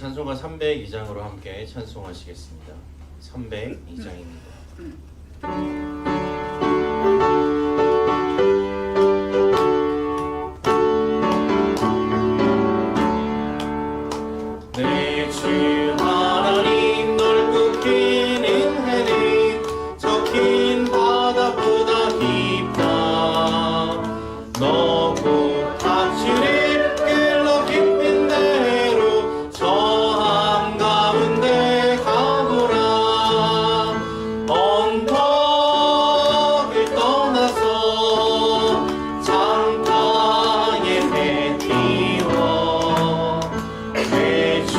찬송가 302장으로 함께 찬송하시겠습니다. 302장입니다. 내 주 하나님 넓고 긴 은혜는 저 긴 바다보다 깊다. 너고 탑주를 끌러 깊은 데로 저 한가운데 가보라. 언덕을 떠나서 창가에 배 띄워 내 주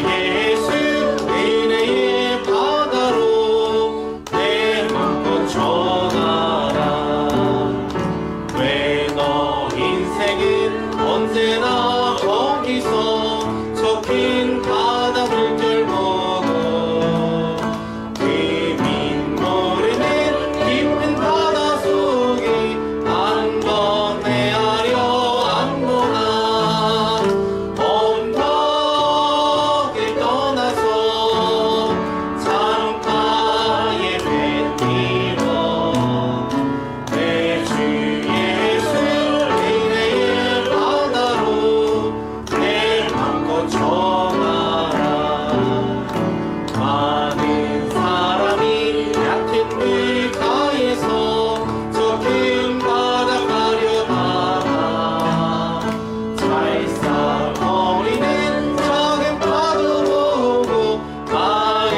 예수 은혜의 바다로 내 맘껏 전하라. 왜 너 인생은 언제나 거기서 저 긴 바다 물결 보고 그 민 모르는 깊은 바다 속에 한 번 헤아려 안 보나. 언덕을 떠나서 창가에 배 띄워 내 주 예수 은혜의 바다로 내 맘껏 전하라. 많은 사람이 얕은 물가에서 저 큰 바다 가려다가 찰싹거리는 작은 파도 보고 마음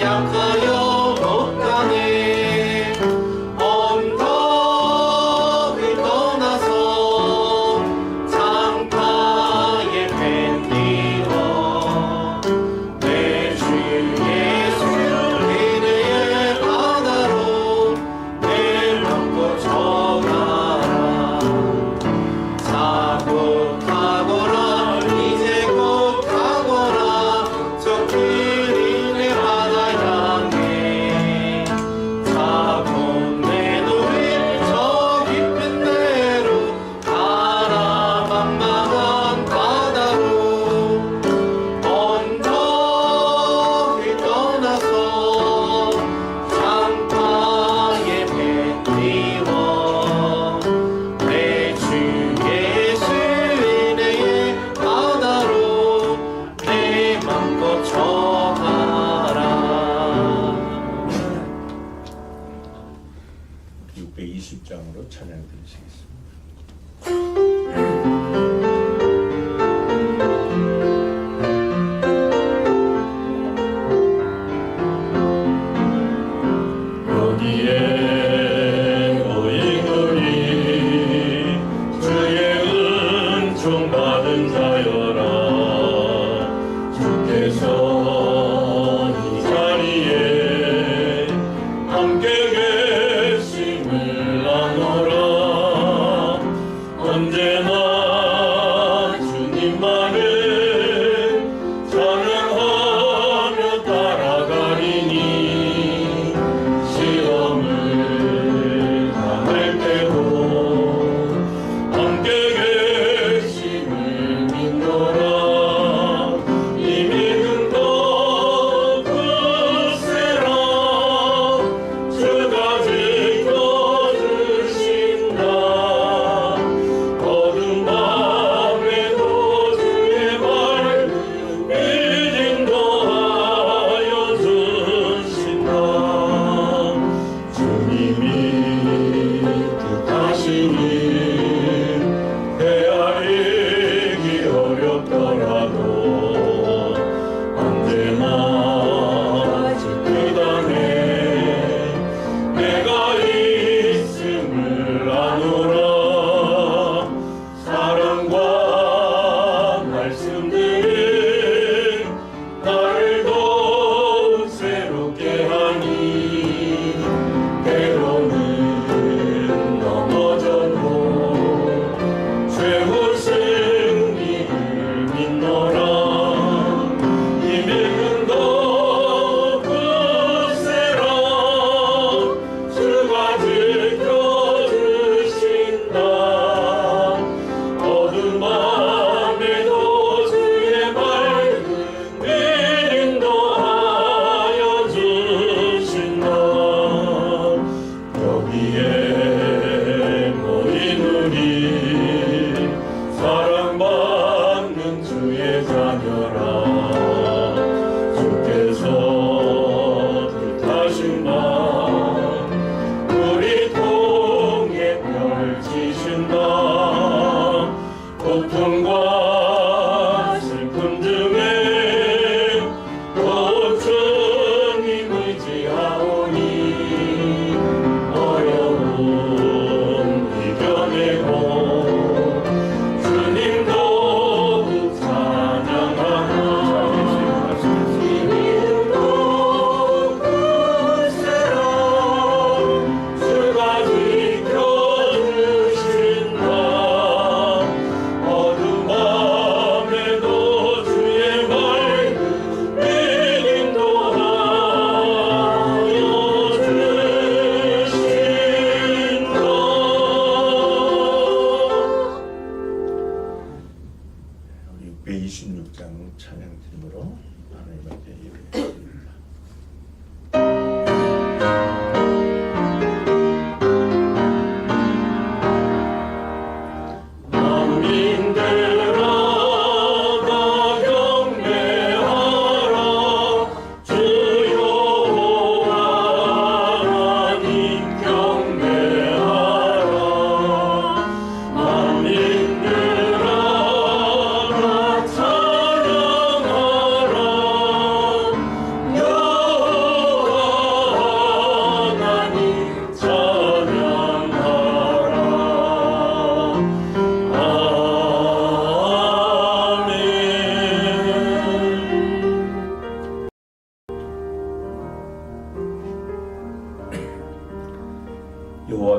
약하여 못 가네. 언덕을 떠나서 창가에 배 띄워 내 주 예수 은혜의 바다로 내 맘껏 전하라. 자고 가거라 이제 곧 가거라 저 큰 은혜 바다 향해. 자고 내놓을 저 깊은 데로 가라. 만만한 바다로 언덕을 떠나서 창가에 배 띄워 내 주 예수 은혜의 바다로 내 맘껏 전하라. 620장으로 찬양 드리시겠습니다. 여기에 모인 우리 주의 은총 받은 자여라. 주께서 이 자리에 함께 계심을 아노라. 언제나 주님만을 찬양하며 따라가리니 시험을 당할 때도 함께 계심을 믿노라. 이 믿음도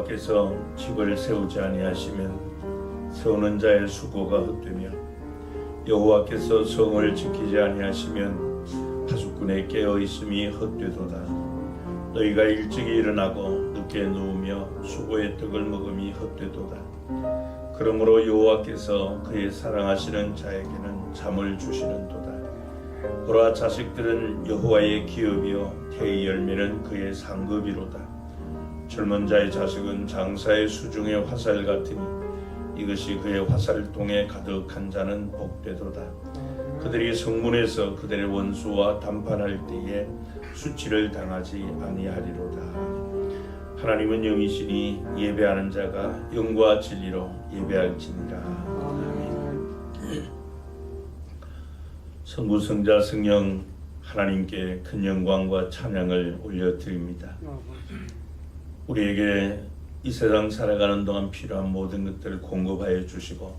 여호와께서 집을 세우지 아니하시면 세우는 자의 수고가 헛되며 여호와께서 성을 지키지 아니하시면 파수꾼의 깨어 있음이 헛되도다. 너희가 일찍이 일어나고 늦게 누우며 수고의 떡을 먹음이 헛되도다. 그러므로 여호와께서 그의 사랑하시는 자에게는 잠을 주시는도다. 보라, 자식들은 여호와의 기업이요 태의 열매는 그의 상급이로다. 젊은 자의 자식은 장사의 수중의 화살 같으니 이것이 그의 화살통에 가득한 자는 복되도다. 그들이 성문에서 그들의 원수와 담판할 때에 수치를 당하지 아니하리로다. 하나님은 영이시니 예배하는 자가 영과 진리로 예배할지니라. 아멘. 성부, 성자, 성령 하나님께 큰 영광과 찬양을 올려드립니다. 우리에게 이 세상 살아가는 동안 필요한 모든 것들을 공급하여 주시고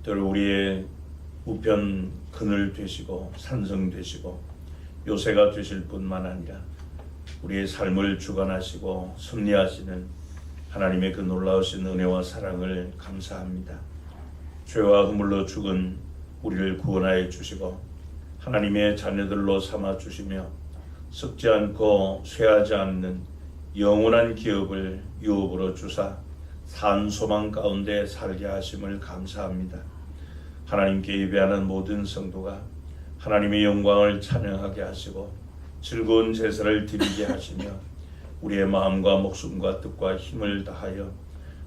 또 우리의 우편 그늘 되시고 산성 되시고 요새가 되실 뿐만 아니라 우리의 삶을 주관하시고 섭리하시는 하나님의 그 놀라우신 은혜와 사랑을 감사합니다. 죄와 허물로 죽은 우리를 구원하여 주시고 하나님의 자녀들로 삼아 주시며 썩지 않고 쇠하지 않는 영원한 기업을 유업으로 주사 산 소망 가운데 살게 하심을 감사합니다. 하나님께 예배하는 모든 성도가 하나님의 영광을 찬양하게 하시고 즐거운 제사를 드리게 하시며 우리의 마음과 목숨과 뜻과 힘을 다하여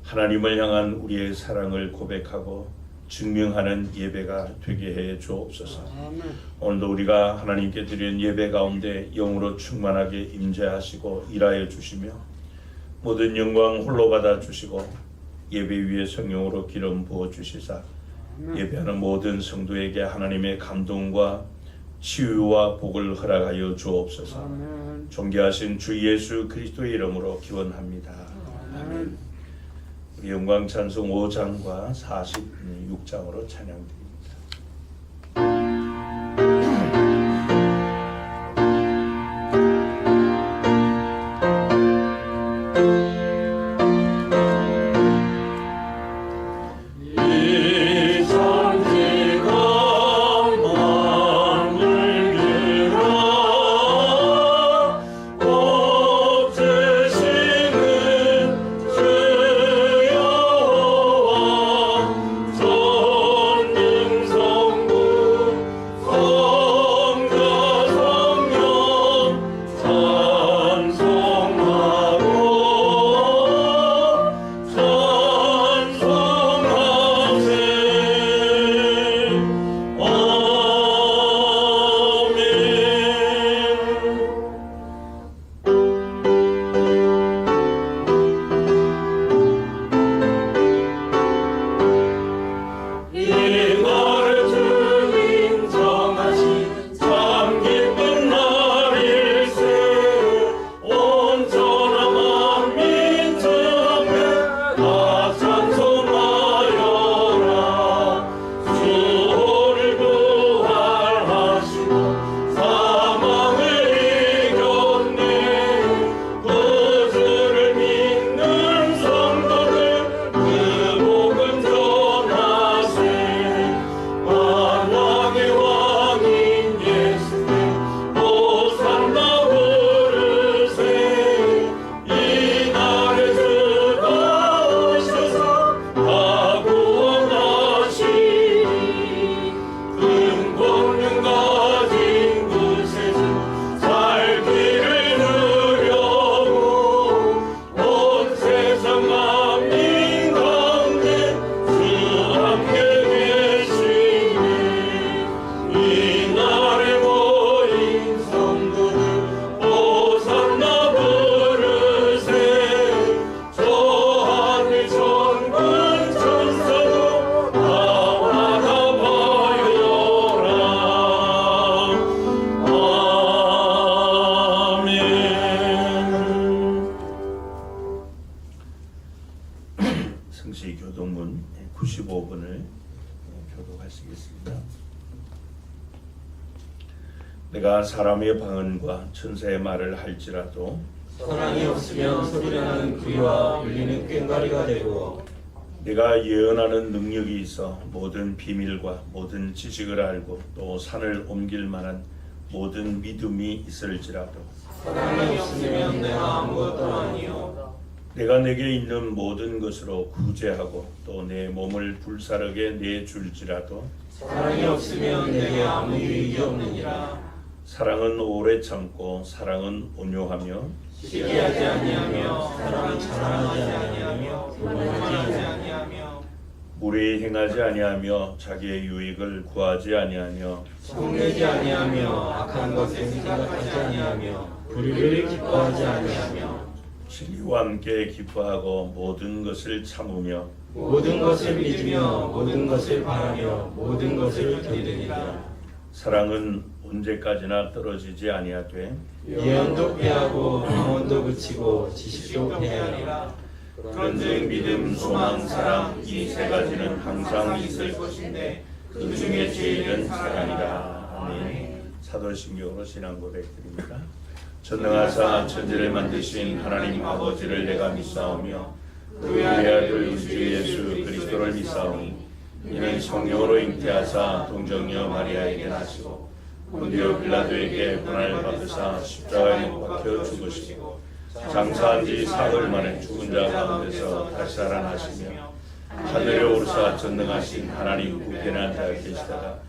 하나님을 향한 우리의 사랑을 고백하고 증명하는 예배가 되게 해 주옵소서. 오늘도 우리가 하나님께 드리는 예배 가운데 영으로 충만하게 임재하시고 일하여 주시며 모든 영광 홀로 받아 주시고 예배 위에 성령으로 기름 부어 주시사 예배하는 모든 성도에게 하나님의 감동과 치유와 복을 허락하여 주옵소서. 존귀하신 주 예수 그리스도의 이름으로 기원합니다. 아멘. 우리 영광 찬송 5장과 46장으로 찬양드립니다. 성시교동문 95번을 교독하시겠습니다. 내가 사람의 방언과 천사의 말을 할지라도 사랑이 없으면 소리나는 귀와 울리는 꽹과리가 되고 내가 예언하는 능력이 있어 모든 비밀과 모든 지식을 알고 또 산을 옮길 만한 모든 믿음이 있을지라도 사랑이 없으면 내가 아무것도 아니요 내가 내게 있는 모든 것으로 구제하고 또 내 몸을 불사르게 내줄지라도 사랑이 없으면 내게 아무 유익이 없느니라. 사랑은 오래 참고 사랑은 온유하며 시기하지 아니하며 사랑은 자랑하지 아니하며 교만하지 아니하며 무례히 행하지 아니하며 자기의 유익을 구하지 아니하며 성내지 아니하며 악한 것을 생각하지 아니하며 불의를 기뻐하지 아니하며 진리와 함께 기뻐하고 모든 것을 참으며 모든 것을 믿으며 모든 것을 바라며 모든 것을 견디니라. 사랑은 언제까지나 떨어지지 아니하되 예언도 패하고 영혼도 그치고 지식도 패하리라. 그런즉 믿음, 소망, 사랑 이 세 가지는 항상 있을 것인데 그 중에 제일은 사랑이라. 아멘. 사도신경으로 신앙 고백드립니다. 전능하사 천지를 만드신 하나님 아버지를 내가 믿사오며 그의 아들 우리 주 예수 그리스도를 믿사오니 이는 성령으로 잉태하사 동정녀 마리아에게 나시고 본디오 빌라도에게 고난을 받으사 십자가에 못 박혀 죽으시고 장사한 지 사흘 만에 죽은 자 가운데서 다시 살아나시며 하늘에 오르사 전능하신 하나님 우편에 앉아 계시다가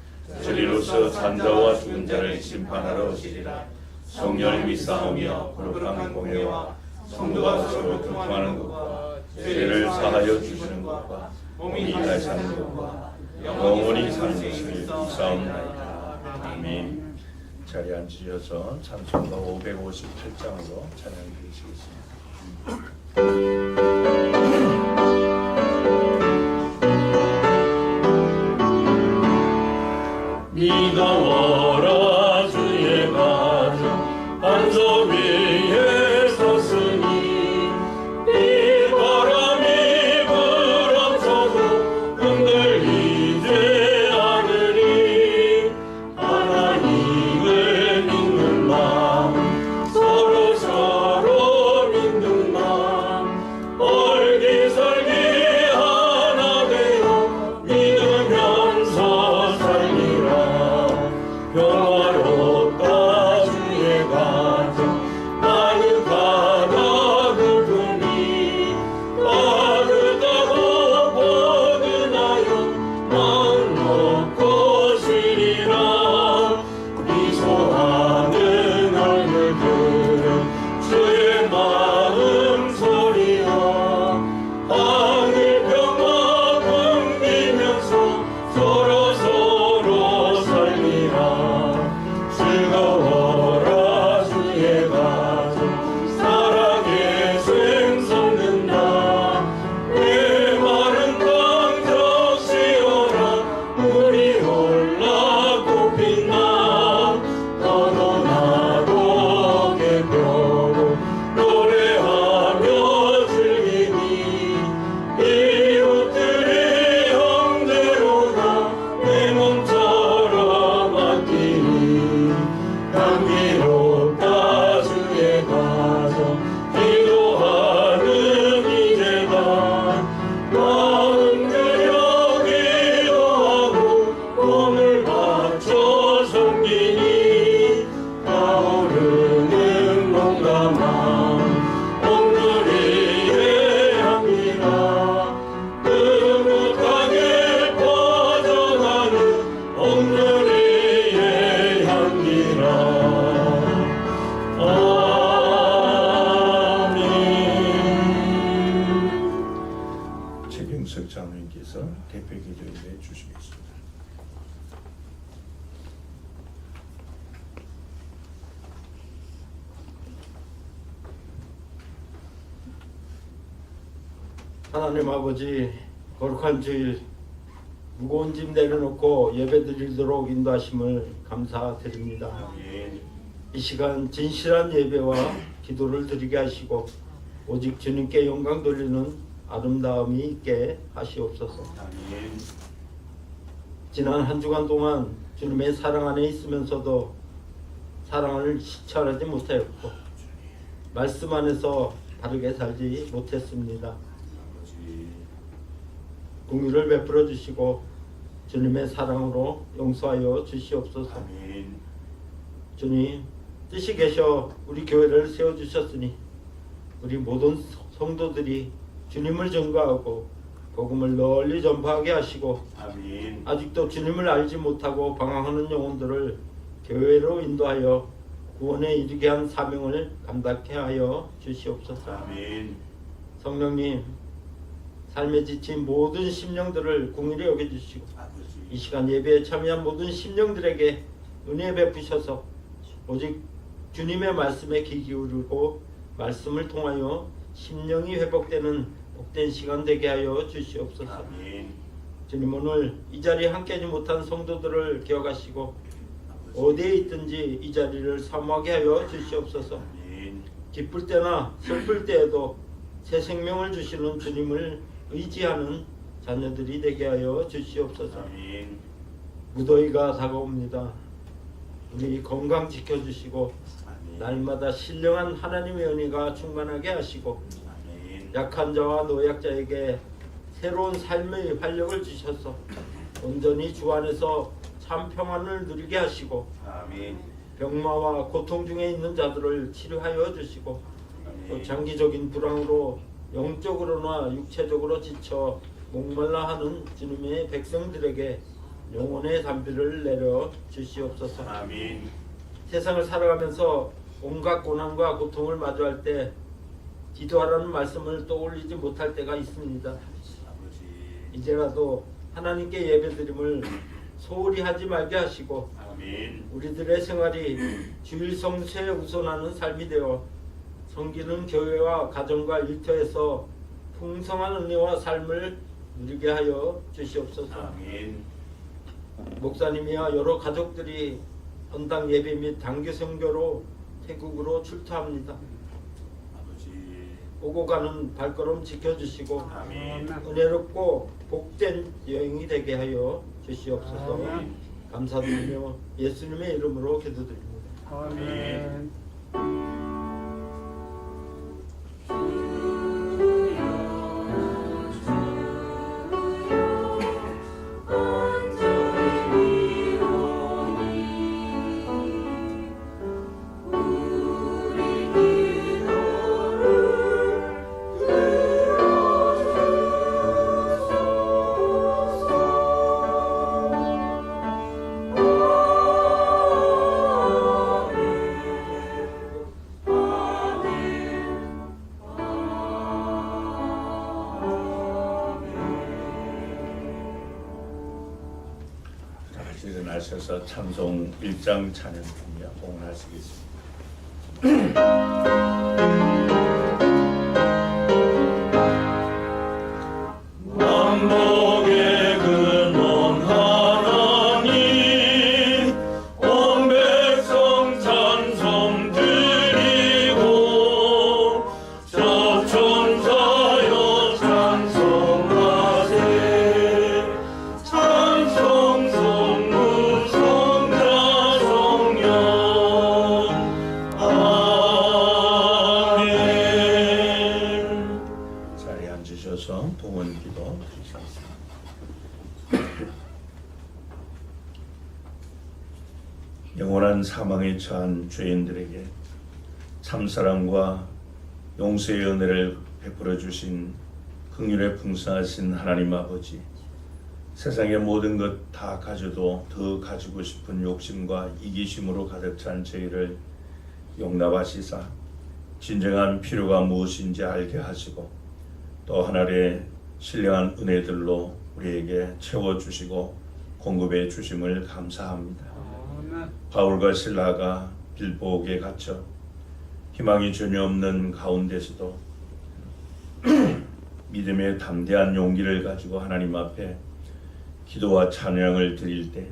저리로서 산자와 죽은 자를 심판하러 오시리라. 성령을 믿사오며 거룩한 공회와 성도가 서로 교통하는 것과 죄를 사하여 주시는 것과 몸이 다시 사는 것과 영원히 사는 것을 믿사옵나이다. 아멘. 자리에 앉으셔서 찬송가 558장으로 찬양해 주시겠습니다. 믿어워라 주의 가정 반석 위에 섰으니 이 바람이 불어쳐도 흔들리지 않으니 하나님을 믿는 마음 서로 믿는 마음 얼기설기 하나 되어 믿으면서 살리라. 평화롭다 주의 가정 따뜻하다 그 품이 따뜻하고 포근하여 마음 놓고 쉬리라. 미소하는 얼굴들은 주의 마음 소리여 하늘 평화 풍기면서 서로 살리라. 즐거워라 주의 가정 사랑에 샘솟는다. 메마른 땅 적시어라 물이 올라 꽃핀다. 너도 나도 어깨 펴고 노래하며 즐기니 이웃들이 형제로다 내 몸처럼 아끼니 향기롭다 주의 가정 기도하는 이제다. 마음 들여 기도하고 몸을 바쳐 섬기니 타오르는 몸과 마음 온누리의 향기라. 흐뭇하게 퍼져가는 온누리의 향기라. 아멘. 최경석 장로님께서 대표 기도해 주시겠습니다. 하나님 아버지, 거룩한 주일 무거운 짐 내려놓고 예배드리도록 인도하심을 감사드립니다. 아멘. 이 시간 진실한 예배와 기도를 드리게 하시고 오직 주님께 영광 돌리는 아름다움이 있게 하시옵소서. 아멘. 지난 한 주간 동안 주님의 사랑 안에 있으면서도 사랑을 실천하지 못하였고 말씀 안에서 바르게 살지 못했습니다. 공의를 베풀어 주시고 주님의 사랑으로 용서하여 주시옵소서. 아멘. 주님 뜻이 계셔 우리 교회를 세워주셨으니 우리 모든 성도들이 주님을 증거하고 복음을 널리 전파하게 하시고 아멘. 아직도 주님을 알지 못하고 방황하는 영혼들을 교회로 인도하여 구원에 이르게 한 사명을 감당케 하여 주시옵소서. 아멘. 성령님 삶에 지친 모든 심령들을 긍휼히 여겨주시고 이 시간 예배에 참여한 모든 심령들에게 은혜 베푸셔서 오직 주님의 말씀에 귀 기울이고 말씀을 통하여 심령이 회복되는 복된 시간 되게 하여 주시옵소서. 아멘. 주님 오늘 이 자리에 함께하지 못한 성도들을 기억하시고 어디에 있든지 이 자리를 사모하게 하여 주시옵소서. 아멘. 기쁠 때나 슬플 때에도 새 생명을 주시는 주님을 의지하는 자녀들이 되게 하여 주시옵소서. 아멘. 무더위가 다가옵니다. 우리 건강 지켜주시고 아멘. 날마다 신령한 하나님의 은혜가 충만하게 하시고 아멘. 약한 자와 노약자에게 새로운 삶의 활력을 주셔서 온전히 주 안에서 참 평안을 누리게 하시고 아멘. 병마와 고통 중에 있는 자들을 치료하여 주시고 또 아멘. 장기적인 불황으로 영적으로나 육체적으로 지쳐 목말라 하는 주님의 백성들에게 영혼의 담비를 내려 주시옵소서. 아멘. 세상을 살아가면서 온갖 고난과 고통을 마주할 때 기도하라는 말씀을 떠올리지 못할 때가 있습니다. 아버지. 이제라도 하나님께 예배드림을 소홀히 하지 말게 하시고 아멘. 우리들의 생활이 주일 성수에 우선하는 삶이 되어 섬기는 교회와 가정과 일터에서 풍성한 은혜와 삶을 누리게 하여 주시옵소서. 아멘. 목사님이야 여러 가족들이 헌당 예배 및 단기 선교로 태국으로 출토합니다. 아버지. 오고 가는 발걸음 지켜주시고 아멘. 은혜롭고 복된 여행이 되게 하여 주시옵소서. 아멘. 감사드리며 예수님의 이름으로 기도드립니다. 아멘. 일어나셔서 찬송 1장 찬양합니다. 봉헌하시겠습니다. 만복의 근원 하나님 온 백성 찬송 드리고 저천사여 찬송하세 찬송 성무 성자 성령 아멘. 자리에 앉으셔서 봉헌 기도 드리시겠습니다. 영원한 사망에 처한 죄인들에게 참사랑과 용서의 은혜를 베풀어 주신 긍휼에 풍성하신 하나님 아버지, 세상의 모든 것 다 가져도 더 가지고 싶은 욕심과 이기심으로 가득 찬 저희를 용납하시사 진정한 필요가 무엇인지 알게 하시고 또 하나님의 신령한 은혜들로 우리에게 채워주시고 공급해 주심을 감사합니다. 바울과 실라가 빌보옥에 갇혀 희망이 전혀 없는 가운데서도 믿음의 담대한 용기를 가지고 하나님 앞에 기도와 찬양을 드릴 때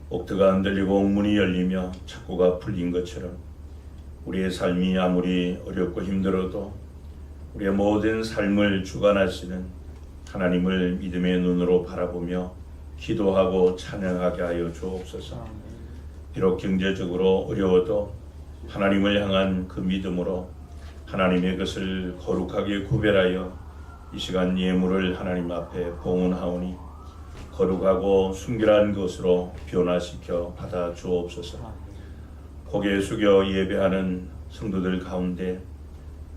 옥토가 흔들리고 옥문이 열리며 착고가 풀린 것처럼 우리의 삶이 아무리 어렵고 힘들어도 우리의 모든 삶을 주관하시는 하나님을 믿음의 눈으로 바라보며 기도하고 찬양하게 하여 주옵소서. 비록 경제적으로 어려워도 하나님을 향한 그 믿음으로 하나님의 것을 거룩하게 구별하여 이 시간 예물을 하나님 앞에 봉헌하오니 거룩하고 순결한 것으로 변화시켜 받아 주옵소서. 고개 숙여 예배하는 성도들 가운데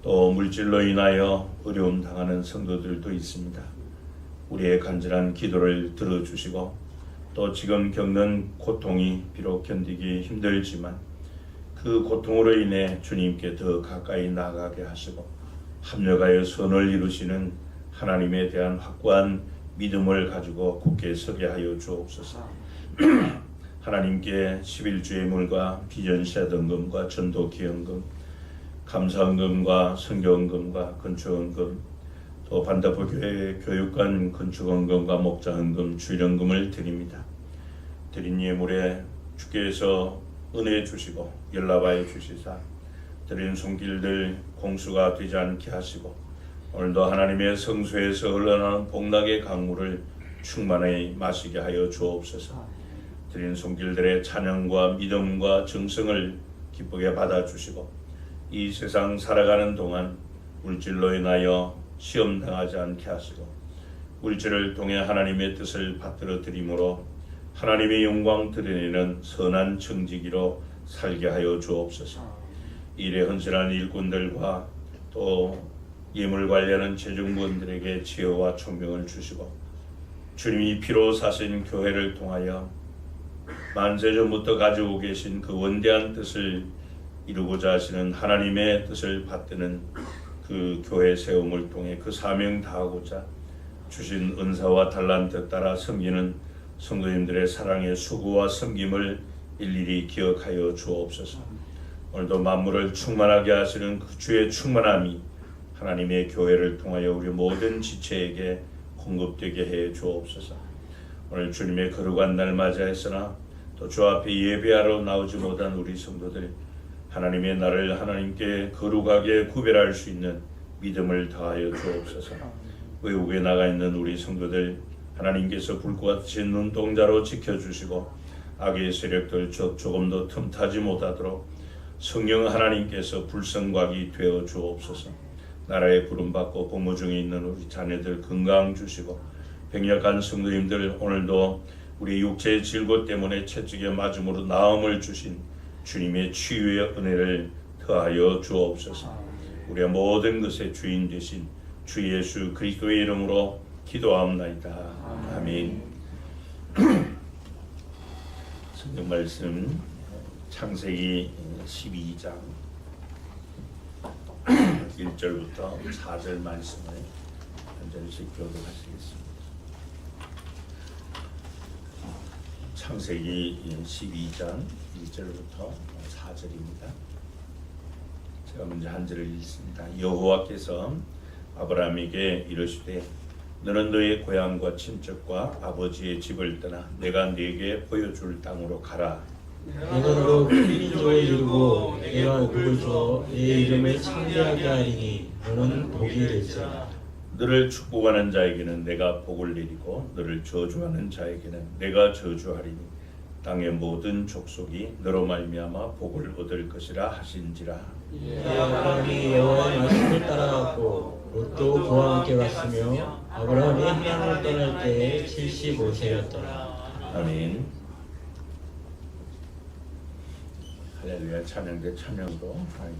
또 물질로 인하여 어려움 당하는 성도들도 있습니다. 우리의 간절한 기도를 들어주시고 또 지금 겪는 고통이 비록 견디기 힘들지만 그 고통으로 인해 주님께 더 가까이 나아가게 하시고 합력하여 선을 이루시는 하나님에 대한 확고한 믿음을 가지고 굳게 서게 하여 주옵소서. 하나님께 11주의 물과 비전시아등금과 전도기연금, 감사헌금과 선교헌금과 건축헌금, 또 반다포교회 교육관 건축헌금과 목자헌금, 주일헌금을 드립니다. 드린 예물에 주께서 은혜 주시고 연락하여 주시사 드린 손길들 공수가 되지 않게 하시고 오늘도 하나님의 성소에서 흘러나오는 복락의 강물을 충만히 마시게 하여 주옵소서. 드린 손길들의 찬양과 믿음과 정성을 기쁘게 받아주시고 이 세상 살아가는 동안 물질로 인하여 시험당하지 않게 하시고 물질을 통해 하나님의 뜻을 받들어 드림으로 하나님의 영광 드러내는 선한 청지기로 살게 하여 주옵소서. 일에 헌신한 일꾼들과 또 예물 관리하는 재정부원들에게 지혜와 총명을 주시고 주님이 피로 사신 교회를 통하여 만세전부터 가지고 계신 그 원대한 뜻을 이루고자 하시는 하나님의 뜻을 받드는 그 교회 세움을 통해 그 사명 다하고자 주신 은사와 달란트 따라 섬기는 성도님들의 사랑의 수고와 섬김을 일일이 기억하여 주옵소서. 오늘도 만물을 충만하게 하시는 그 주의 충만함이 하나님의 교회를 통하여 우리 모든 지체에게 공급되게 해 주옵소서. 오늘 주님의 거룩한 날 맞이하였으나 또 주 앞에 예배하러 나오지 못한 우리 성도들 하나님의 날을 하나님께 거룩하게 구별할 수 있는 믿음을 더하여 주옵소서. 외국에 나가 있는 우리 성도들 하나님께서 불과 같이 눈동자로 지켜주시고 악의 세력들 조금도 틈타지 못하도록 성령 하나님께서 불성곽이 되어 주옵소서. 나라에 부름받고 복무 중에 있는 우리 자녀들 건강 주시고 병약한 성도님들 오늘도 우리 육체의 질고 때문에 채찍에 맞음으로 나음을 주신 주님의 치유의 은혜를 더하여 주옵소서. 우리의 모든 것의 주인 되신 주 예수 그리스도의 이름으로 기도하옵나이다. 아멘. 성경 말씀 창세기 12장 1절부터 4절 말씀을 한 절씩 교독하시겠습니다. 창세기 12장 1절부터 4절입니다. 제가 먼저 한 절을 읽습니다. 여호와께서 아브라함에게 이르시되 너는 너의 고향과 친척과 아버지의 집을 떠나 내가 네게 보여줄 땅으로 가라. 내가 너로 큰 민족을 이루고 내가 복을 주어 내 이름을 창대하게 하리니 너는 복이 될지라. 너를 축복하는 자에게는 내가 복을 내리고 너를 저주하는 자에게는 내가 저주하리니 땅의 모든 족속이 너로 말미암아 복을 얻을 것이라 하신지라. 아브라함이 여호와의 말씀을 따라갔고 롯도 그와 함께 갔으며 아브라함이 하란을 떠날 때에 75세였더라. 아멘. 할렐루야. 찬양대 찬양으로 하나님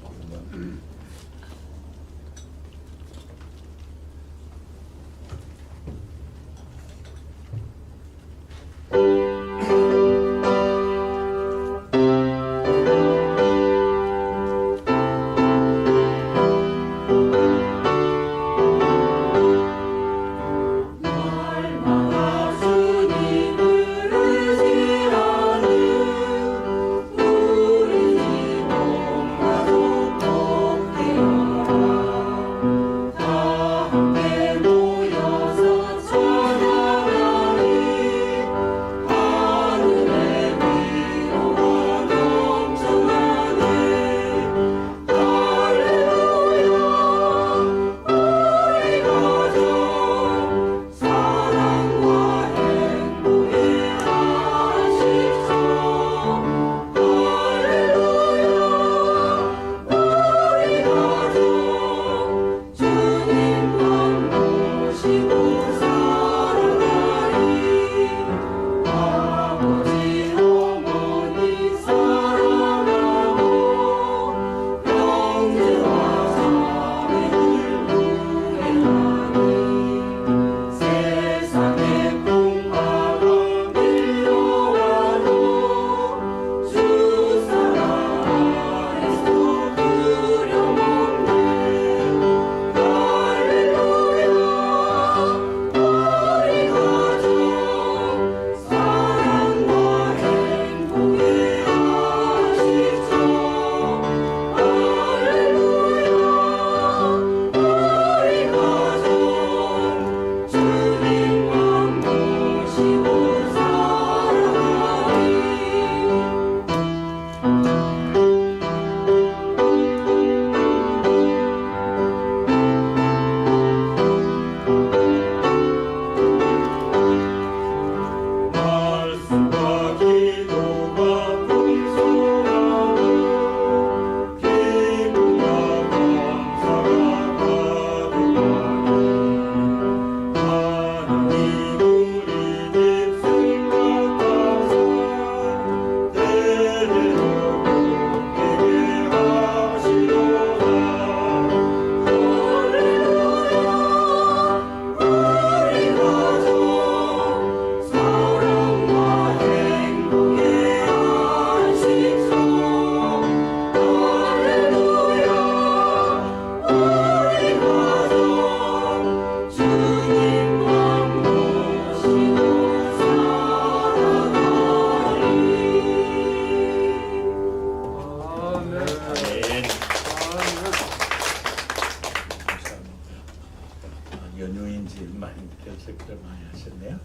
기도를 많이 하셨네요.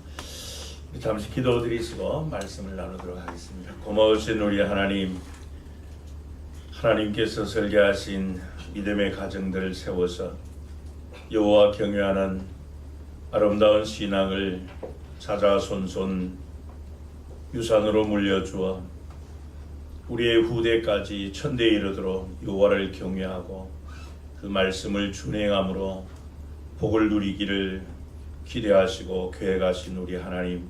우리 잠시 기도드리시고 말씀을 나누도록 하겠습니다. 고마우신 우리 하나님, 하나님께서 설계하신 믿음의 가정들을 세워서 여호와 경외하는 아름다운 신앙을 자자손손 유산으로 물려주어 우리의 후대까지 천대에 이르도록 여호와를 경외하고 그 말씀을 준행함으로 복을 누리기를 기대하시고 계획하신 우리 하나님,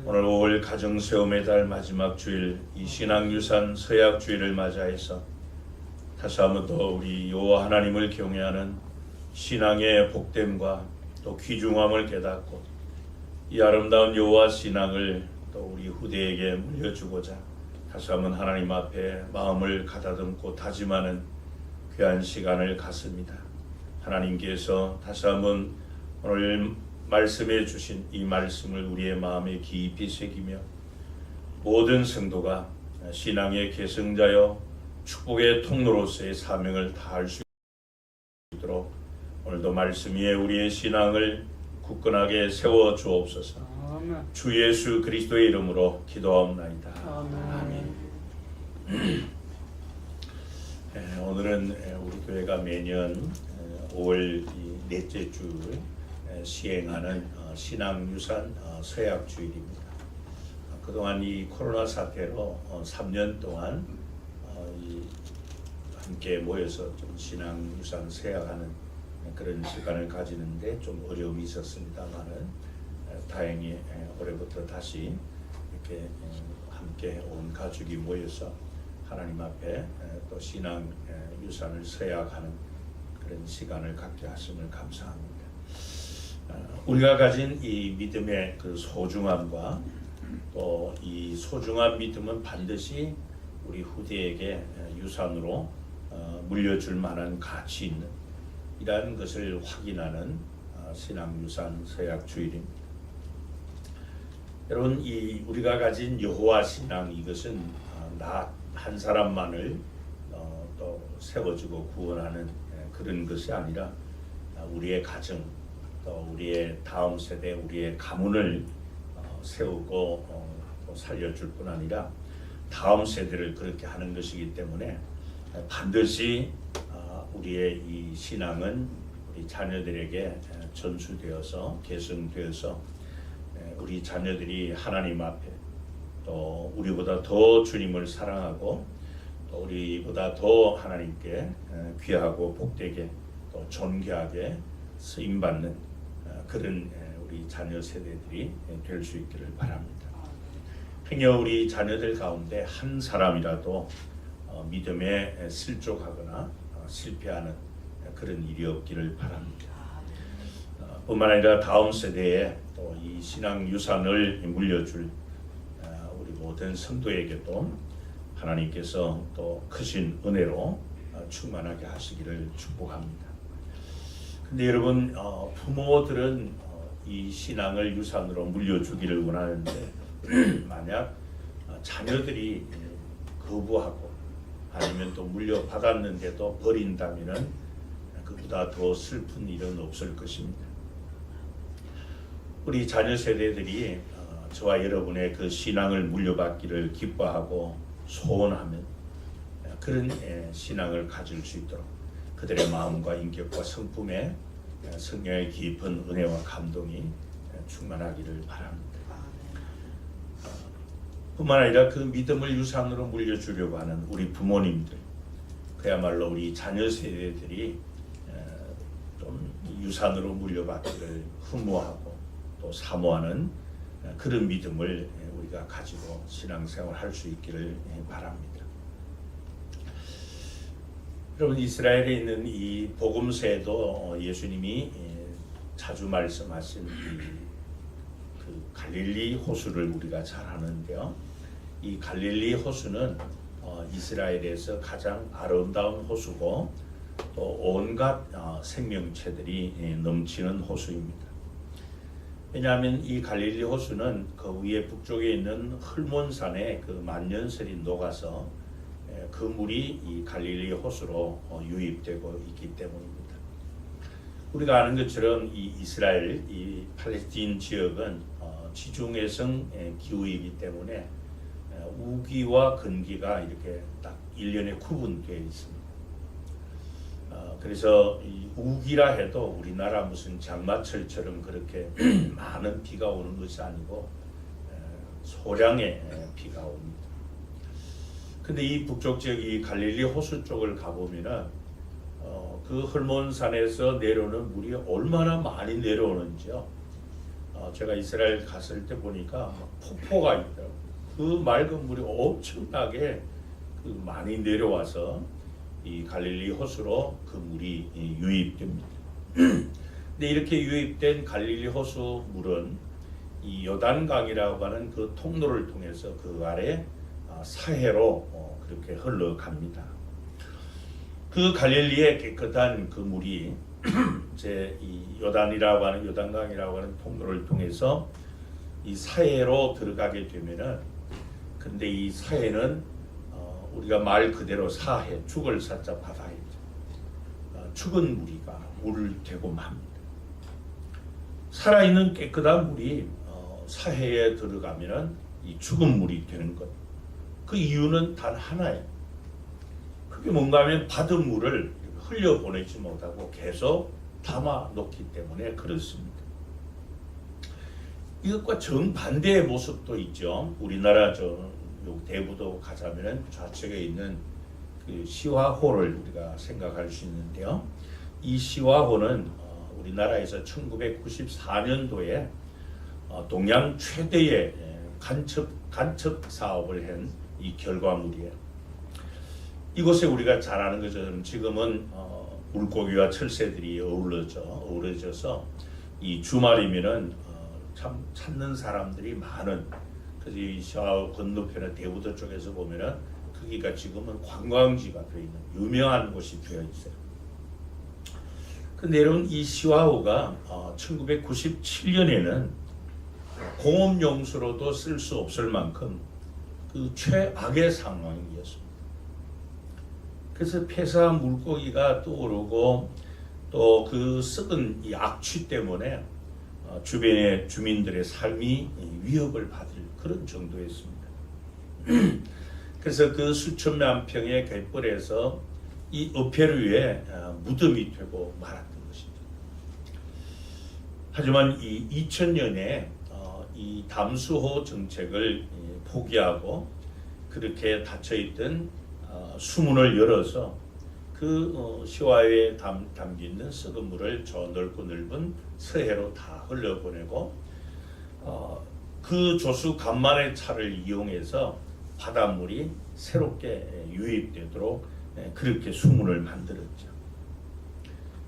오늘 5월 가정세움의 달 마지막 주일 이 신앙유산 서약주일을 맞이해서 다시 한번 더 우리 여호와 하나님을 경외하는 신앙의 복됨과 또 귀중함을 깨닫고 이 아름다운 여호와 신앙을 또 우리 후대에게 물려주고자 다시 한번 하나님 앞에 마음을 가다듬고 다짐하는 귀한 시간을 갖습니다. 하나님께서 다시 한번 오늘 말씀해 주신 이 말씀을 우리의 마음에 깊이 새기며 모든 성도가 신앙의 계승자여 축복의 통로로서의 사명을 다할 수 있도록 오늘도 말씀 위에 우리의 신앙을 굳건하게 세워 주옵소서. 주 예수 그리스도의 이름으로 기도하옵나이다. 아멘. 오늘은 우리 교회가 매년 5월 넷째 주 시행하는 신앙유산 서약주일입니다. 그동안 이 코로나 사태로 3년 동안 함께 모여서 좀 신앙유산 서약하는 그런 시간을 가지는데 좀 어려움이 있었습니다만은 다행히 올해부터 다시 이렇게 함께 온 가족이 모여서 하나님 앞에 또 신앙 유산을 서약하는 그런 시간을 갖게 하심을 감사합니다. 우리가 가진 이 믿음의 그 소중함과 또 이 소중한 믿음은 반드시 우리 후대에게 유산으로 물려줄 만한 가치 있는 이라는 것을 확인하는 신앙유산 서약주일입니다. 여러분, 이 우리가 가진 여호와 신앙 이것은 나 한 사람만을 또 세워주고 구원하는 그런 것이 아니라 우리의 가정 또 우리의 다음 세대 우리의 가문을 세우고 또 살려줄 뿐 아니라 다음 세대를 그렇게 하는 것이기 때문에 반드시 우리의 이 신앙은 우리 자녀들에게 전수되어서 계승되어서 우리 자녀들이 하나님 앞에 또 우리보다 더 주님을 사랑하고 또 우리보다 더 하나님께 귀하고 복되게 또 존귀하게 쓰임받는 그런 우리 자녀 세대들이 될 수 있기를 바랍니다. 행여 우리 자녀들 가운데 한 사람이라도 믿음에 실족하거나 실패하는 그런 일이 없기를 바랍니다. 뿐만 아니라 다음 세대에 또 이 신앙 유산을 물려줄 우리 모든 성도에게도 하나님께서 또 크신 은혜로 충만하게 하시기를 축복합니다. 근데 여러분, 부모들은 이 신앙을 유산으로 물려주기를 원하는데 만약 자녀들이 거부하고 아니면 또 물려받았는데도 버린다면은 그보다 더 슬픈 일은 없을 것입니다. 우리 자녀 세대들이 저와 여러분의 그 신앙을 물려받기를 기뻐하고 소원하면 그런 신앙을 가질 수 있도록 그들의 마음과 인격과 성품에 성령의 깊은 은혜와 감동이 충만하기를 바랍니다. 뿐만 아니라 그 믿음을 유산으로 물려주려고 하는 우리 부모님들, 그야말로 우리 자녀 세대들이 좀 유산으로 물려받기를 흠모하고 또 사모하는 그런 믿음을 우리가 가지고 신앙생활 할 수 있기를 바랍니다. 여러분, 이스라엘에 있는 이 복음서에도 예수님이 자주 말씀하신 그 갈릴리 호수를 우리가 잘 아는데요. 이 갈릴리 호수는 이스라엘에서 가장 아름다운 호수고 또 온갖 생명체들이 넘치는 호수입니다. 왜냐하면 이 갈릴리 호수는 그 위에 북쪽에 있는 헐몬산에 그 만년설이 녹아서 그 물이 이 갈릴리 호수로 유입되고 있기 때문입니다. 우리가 아는 것처럼 이 이스라엘, 이 팔레스틴 지역은 지중해성 기후이기 때문에 우기와 건기가 이렇게 딱 1년에 구분되어 있습니다. 그래서 이 우기라 해도 우리나라 무슨 장마철처럼 그렇게 많은 비가 오는 것이 아니고 소량의 비가 옵니다. 근데 이 북쪽 지역, 이 갈릴리 호수 쪽을 가보면은 그 헐몬산에서 내려오는 물이 얼마나 많이 내려오는지요. 제가 이스라엘 갔을 때 보니까 폭포가 있더라고요. 그 맑은 물이 엄청나게 많이 내려와서 이 갈릴리 호수로 그 물이 유입됩니다. 근데 이렇게 유입된 갈릴리 호수 물은 이 요단강이라고 하는 그 통로를 통해서 그 아래 사해로 그렇게 흘러갑니다. 그 갈릴리의 깨끗한 그 물이 이제 이 요단이라고 하는 요단강이라고 하는 통로를 통해서 이 사해로 들어가게 되면은, 근데 이 사해는 우리가 말 그대로 사해, 죽을 사자 바다이죠. 죽은 무리가 물을 되고 맙니다. 살아있는 깨끗한 물이 사해에 들어가면은 이 죽은 물이 되는 것. 그 이유는 단 하나예요. 그게 뭔가 하면 받은 물을 흘려보내지 못하고 계속 담아 놓기 때문에 그렇습니다. 이것과 정반대의 모습도 있죠. 우리나라 대부도 가자면 좌측에 있는 그 시화호를 우리가 생각할 수 있는데요. 이 시화호는 우리나라에서 1994년도에 동양 최대의 간첩 사업을 한 이 결과물이에요. 이곳에 우리가 잘 아는 것처럼 지금은 물고기와 철새들이 어우러져서 이 주말이면은 참 찾는 사람들이 많은, 그래서 이 시화호 건너편의 대부도 쪽에서 보면은 거기가 지금은 관광지가 되어 있는 유명한 곳이 되어 있어요. 근데 여러분, 이 시화호가 1997년에는 공업용수로도 쓸 수 없을 만큼 그 최악의 상황이었습니다. 그래서 폐사한 물고기가 떠오르고 또 그 썩은 이 악취 때문에 주변의 주민들의 삶이 위협을 받을 그런 정도였습니다. 그래서 그 수천만 평의 갯벌에서 이 어패류 위에 무덤이 되고 말았던 것이죠. 하지만 이 2000년에 이 담수호 정책을 포기하고 그렇게 닫혀있던 수문을 열어서 그 시화에 담겨있는 썩은 물을 저 넓고 넓은 서해로 다 흘려보내고 그 조수 간만의 차를 이용해서 바닷물이 새롭게 유입되도록 그렇게 수문을 만들었죠.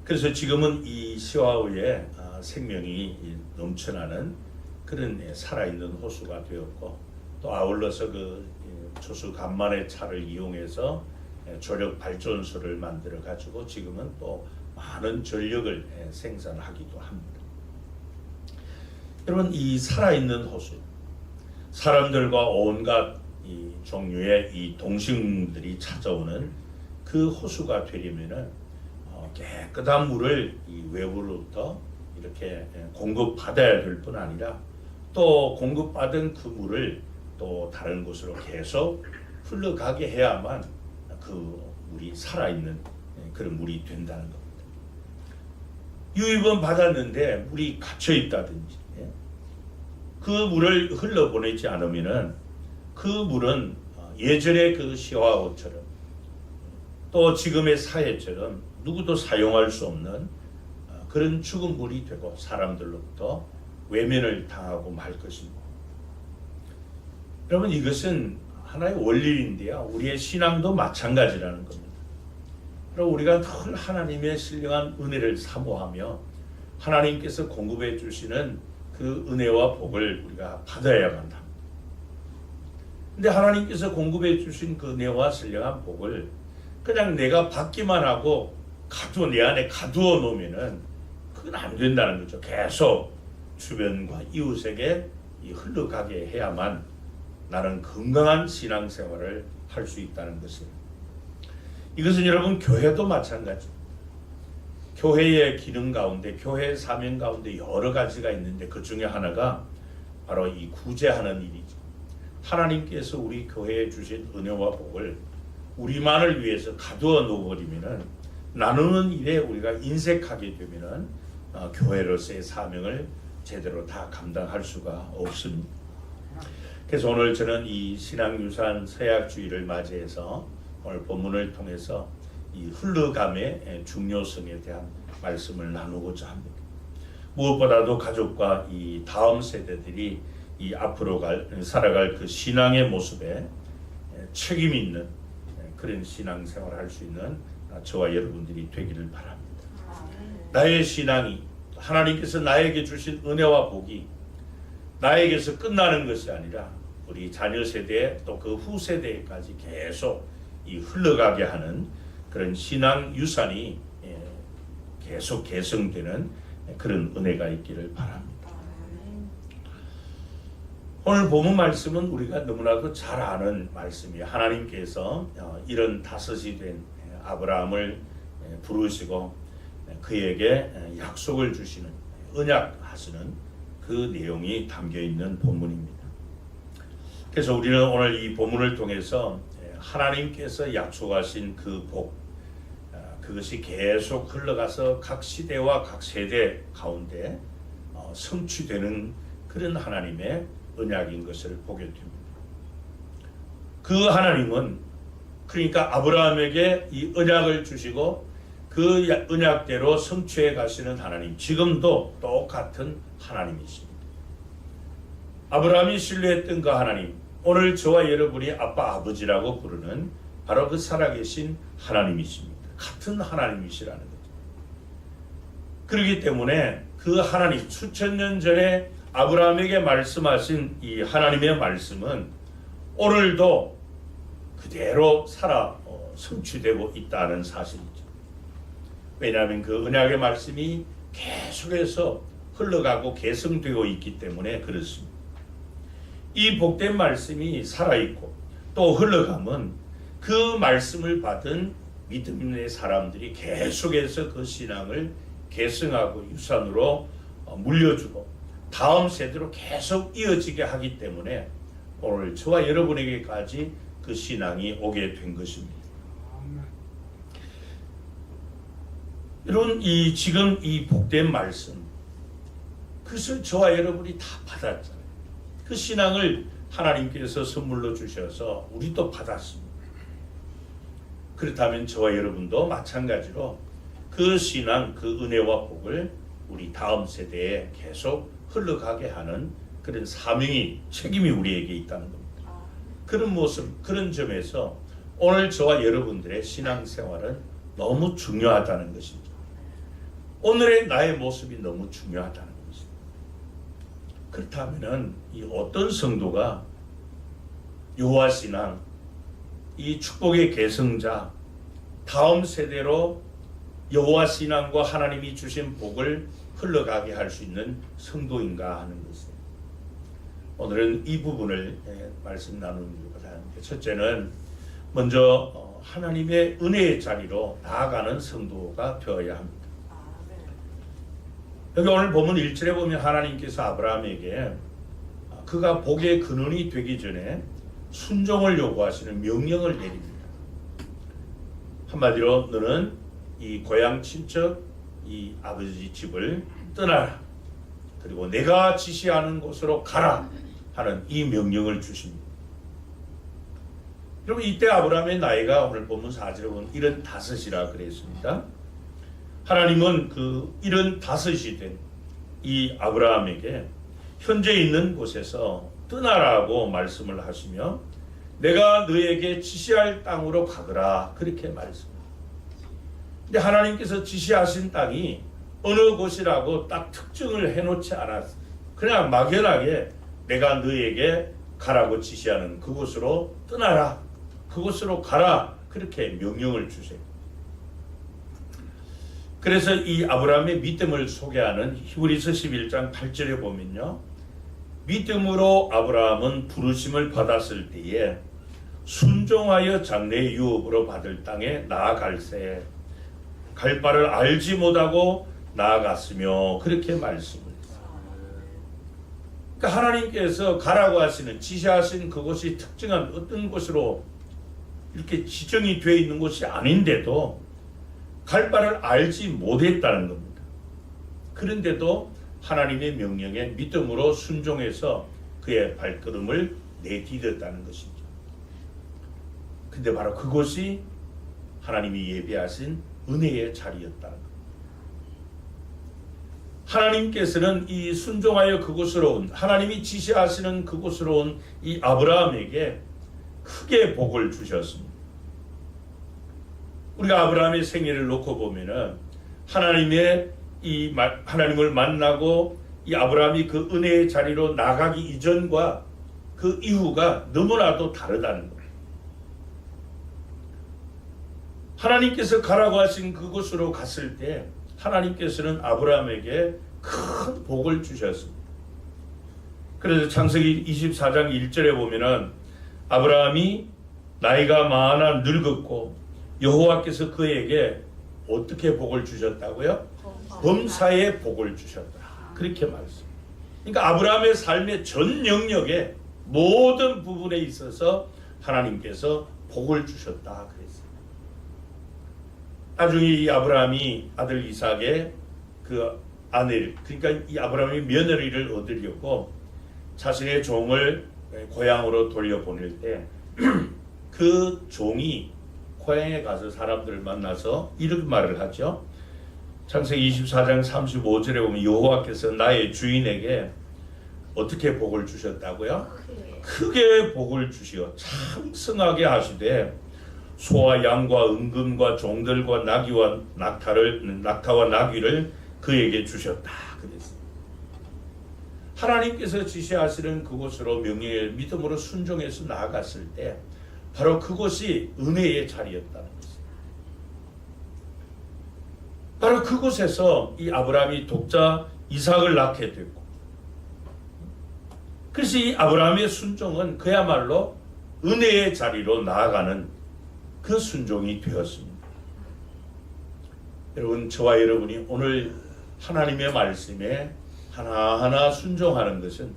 그래서 지금은 이 시화호에 생명이 넘쳐나는 그런 살아있는 호수가 되었고, 또 아울러서 그 조수 간만의 차를 이용해서 조력 발전소를 만들어 가지고 지금은 또 많은 전력을 생산하기도 합니다. 여러분, 이 살아있는 호수, 사람들과 온갖 이 종류의 이 동식물들이 찾아오는 그 호수가 되려면은 깨끗한 물을 이 외부로부터 이렇게 공급받아야 될 뿐 아니라 또 공급받은 그 물을 또 다른 곳으로 계속 흘러가게 해야만 그 물이 살아있는 그런 물이 된다는 겁니다. 유입은 받았는데 물이 갇혀 있다든지 그 물을 흘러보내지 않으면은 그 물은 예전의 그 시화호처럼 또 지금의 사해처럼 누구도 사용할 수 없는 그런 죽은 물이 되고 사람들로부터 외면을 당하고 말 것입니다. 여러분, 이것은 하나의 원리인데요. 우리의 신앙도 마찬가지라는 겁니다. 그리고 우리가 늘 하나님의 신령한 은혜를 사모하며 하나님께서 공급해 주시는 그 은혜와 복을 우리가 받아야만 합니다. 근데 하나님께서 공급해 주신 그 은혜와 신령한 복을 그냥 내가 받기만 하고 내 안에 가두어 놓으면은 그건 안 된다는 거죠. 계속 주변과 이웃에게 흘러가게 해야만 나는 건강한 신앙생활을 할 수 있다는 것입니다. 이것은 여러분 교회도 마찬가지입니다. 교회의 기능 가운데, 교회의 사명 가운데 여러 가지가 있는데 그 중에 하나가 바로 이 구제하는 일이죠. 하나님께서 우리 교회에 주신 은혜와 복을 우리만을 위해서 가두어 놓아버리면은 나누는 일에 우리가 인색하게 되면은 교회로서의 사명을 제대로 다 감당할 수가 없습니다. 그래서 오늘 저는 이 신앙유산 서약주의를 맞이해서 오늘 본문을 통해서 이 흘러감의 중요성에 대한 말씀을 나누고자 합니다. 무엇보다도 가족과 이 다음 세대들이 이 앞으로 살아갈 그 신앙의 모습에 책임 있는 그런 신앙생활을 할 수 있는 저와 여러분들이 되기를 바랍니다. 나의 신앙이 하나님께서 나에게 주신 은혜와 복이 나에게서 끝나는 것이 아니라 우리 자녀 세대 또 그 후세대까지 계속 이 흘러가게 하는 그런 신앙 유산이 계속 개성되는 그런 은혜가 있기를 바랍니다. 오늘 본문 말씀은 우리가 너무나도 잘 아는 말씀이에요. 하나님께서 이런 다섯이 된 아브라함을 부르시고 그에게 약속을 주시는, 언약하시는 그 내용이 담겨 있는 본문입니다. 그래서 우리는 오늘 이 본문을 통해서 하나님께서 약속하신 그 복, 그것이 계속 흘러가서 각 시대와 각 세대 가운데 성취되는 그런 하나님의 언약인 것을 보게 됩니다. 그 하나님은 그러니까 아브라함에게 이 언약을 주시고 그 언약대로 성취해 가시는 하나님, 지금도 똑같은 하나님이십니다. 아브라함이 신뢰했던 그 하나님, 오늘 저와 여러분이 아빠 아버지라고 부르는 바로 그 살아계신 하나님이십니다. 같은 하나님이시라는 거죠. 그렇기 때문에 그 하나님, 수천 년 전에 아브라함에게 말씀하신 이 하나님의 말씀은 오늘도 그대로 성취되고 있다는 사실이죠. 왜냐하면 그 언약의 말씀이 계속해서 흘러가고 계승되고 있기 때문에 그렇습니다. 이 복된 말씀이 살아있고 또 흘러가면 그 말씀을 받은 믿음의 사람들이 계속해서 그 신앙을 계승하고 유산으로 물려주고 다음 세대로 계속 이어지게 하기 때문에 오늘 저와 여러분에게까지 그 신앙이 오게 된 것입니다. 이런 지금 이 복된 말씀, 그것을 저와 여러분이 다 받았잖아요. 그 신앙을 하나님께서 선물로 주셔서 우리도 받았습니다. 그렇다면 저와 여러분도 마찬가지로 그 신앙, 그 은혜와 복을 우리 다음 세대에 계속 흘러가게 하는 그런 사명이, 책임이 우리에게 있다는 겁니다. 그런 모습, 그런 점에서 오늘 저와 여러분들의 신앙생활은 너무 중요하다는 것입니다. 오늘의 나의 모습이 너무 중요하다는 것입니다. 그렇다면 이 어떤 성도가 여호와 신앙, 이 축복의 계승자, 다음 세대로 여호와 신앙과 하나님이 주신 복을 흘러가게 할 수 있는 성도인가 하는 것입니다. 오늘은 이 부분을 말씀 나누려고 하는데, 첫째는 먼저 하나님의 은혜의 자리로 나아가는 성도가 되어야 합니다. 여기 오늘 보면 1절에 보면 하나님께서 아브라함에게 그가 복의 근원이 되기 전에 순종을 요구하시는 명령을 내립니다. 한마디로 너는 이 고향 친척, 이 아버지 집을 떠나라. 그리고 내가 지시하는 곳으로 가라 하는 이 명령을 주십니다. 여러분, 이때 아브라함의 나이가 오늘 보면 4절에 보면 75이라 그랬습니다. 하나님은 그 75이 된 이 아브라함에게 현재 있는 곳에서 떠나라고 말씀을 하시며 내가 너에게 지시할 땅으로 가거라 그렇게 말씀합니다. 근데 하나님께서 지시하신 땅이 어느 곳이라고 딱 특정을 해놓지 않았어요. 그냥 막연하게 내가 너에게 가라고 지시하는 그곳으로 떠나라, 그곳으로 가라 그렇게 명령을 주세요. 그래서 이 아브라함의 믿음을 소개하는 히브리서 11장 8절에 보면요, 믿음으로 아브라함은 부르심을 받았을 때에 순종하여 장래의 유업으로 받을 땅에 나아갈새 갈 바를 알지 못하고 나아갔으며 그렇게 말씀을 했어요. 그러니까 하나님께서 가라고 하시는 지시하신 그곳이 특정한 어떤 곳으로 이렇게 지정이 되어 있는 곳이 아닌데도 갈 바를 알지 못했다는 겁니다. 그런데도 하나님의 명령에 믿음으로 순종해서 그의 발걸음을 내디뎠다는 것이죠. 근데 바로 그곳이 하나님이 예비하신 은혜의 자리였다는 겁니다. 하나님께서는 이 순종하여 그곳으로 온, 하나님이 지시하시는 그곳으로 온 이 아브라함에게 크게 복을 주셨습니다. 우리가 아브라함의 생애를 놓고 보면은 하나님을 만나고 이 아브라함이 그 은혜의 자리로 나가기 이전과 그 이후가 너무나도 다르다는 거예요. 하나님께서 가라고 하신 그곳으로 갔을 때 하나님께서는 아브라함에게 큰 복을 주셨습니다. 그래서 창세기 24장 1절에 보면은 아브라함이 나이가 많아 늙었고 여호와께서 그에게 어떻게 복을 주셨다고요? 범사의 복을 주셨다. 그렇게 말했습니다. 그러니까 아브라함의 삶의 전 영역에 모든 부분에 있어서 하나님께서 복을 주셨다 그랬어요. 나중에 이 아브라함이 아들 이삭의 그 아내를, 그러니까 이 아브라함이 며느리를 얻으려고 자신의 종을 고향으로 돌려보낼 때 그 종이 고향에 가서 사람들을 만나서 이렇게 말을 하죠. 창세기 24장 35절에 보면 여호와께서 나의 주인에게 어떻게 복을 주셨다고요? 크게 복을 주시어昌盛하게 하시되 소와 양과 은금과 종들과 나귀와 낙타와 나귀를 그에게 주셨다 그랬어요. 하나님께서 지시하시는 그곳으로 명예의 믿음으로 순종해서 나아갔을 때 바로 그곳이 은혜의 자리였다는 것입니다. 바로 그곳에서 이 아브라함이 독자 이삭을 낳게 됐고, 그래서 이 아브라함의 순종은 그야말로 은혜의 자리로 나아가는 그 순종이 되었습니다. 여러분, 저와 여러분이 오늘 하나님의 말씀에 하나하나 순종하는 것은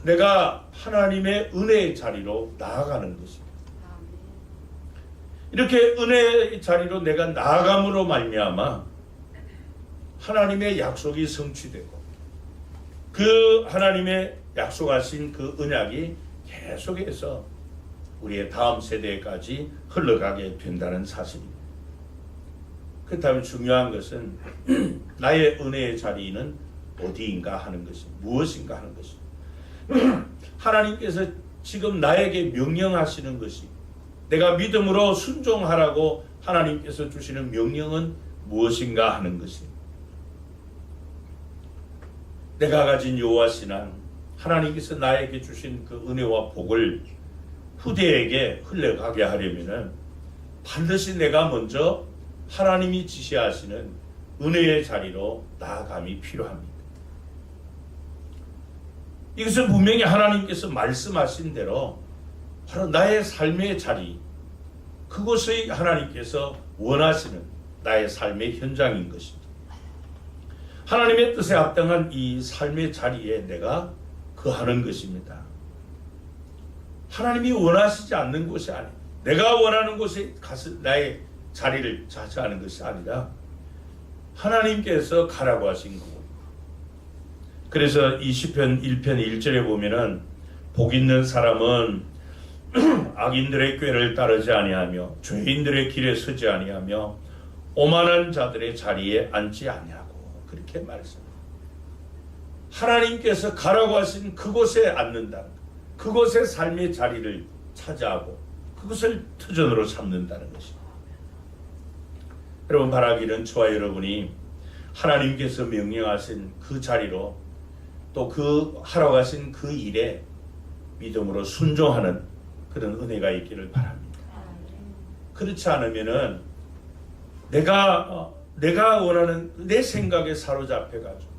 내가 하나님의 은혜의 자리로 나아가는 것입니다. 이렇게 은혜의 자리로 내가 나아감으로 말미암아 하나님의 약속이 성취되고 그 하나님의 약속하신 그 언약이 계속해서 우리의 다음 세대까지 흘러가게 된다는 사실입니다. 그렇다면 중요한 것은 나의 은혜의 자리는 어디인가 하는 것입니다. 무엇인가 하는 것입니다. 하나님께서 지금 나에게 명령하시는 것이, 내가 믿음으로 순종하라고 하나님께서 주시는 명령은 무엇인가 하는 것입니다. 내가 가진 여호와 신앙, 하나님께서 나에게 주신 그 은혜와 복을 후대에게 흘러가게 하려면은 반드시 내가 먼저 하나님이 지시하시는 은혜의 자리로 나아감이 필요합니다. 이것은 분명히 하나님께서 말씀하신 대로 바로 나의 삶의 자리, 그곳의 하나님께서 원하시는 나의 삶의 현장인 것입니다. 하나님의 뜻에 합당한 이 삶의 자리에 내가 거하는 것입니다. 하나님이 원하시지 않는 곳이 아니에요. 내가 원하는 곳에 가서 나의 자리를 차지하는 것이 아니라 하나님께서 가라고 하신 곳. 그래서 이 시편 1편 1절에 보면은 복 있는 사람은 악인들의 꾀를 따르지 아니하며 죄인들의 길에 서지 아니하며 오만한 자들의 자리에 앉지 아니하고, 그렇게 말씀합니다. 하나님께서 가라고 하신 그곳에 앉는다. 그곳의 삶의 자리를 차지하고 그것을 터전으로 삼는다는 것입니다. 여러분, 바라기는 저와 여러분이 하나님께서 명령하신 그 자리로 또 그 하라고 하신 그 일에 믿음으로 순종하는 그런 은혜가 있기를 바랍니다. 그렇지 않으면은 내가 원하는 내 생각에 사로잡혀가지고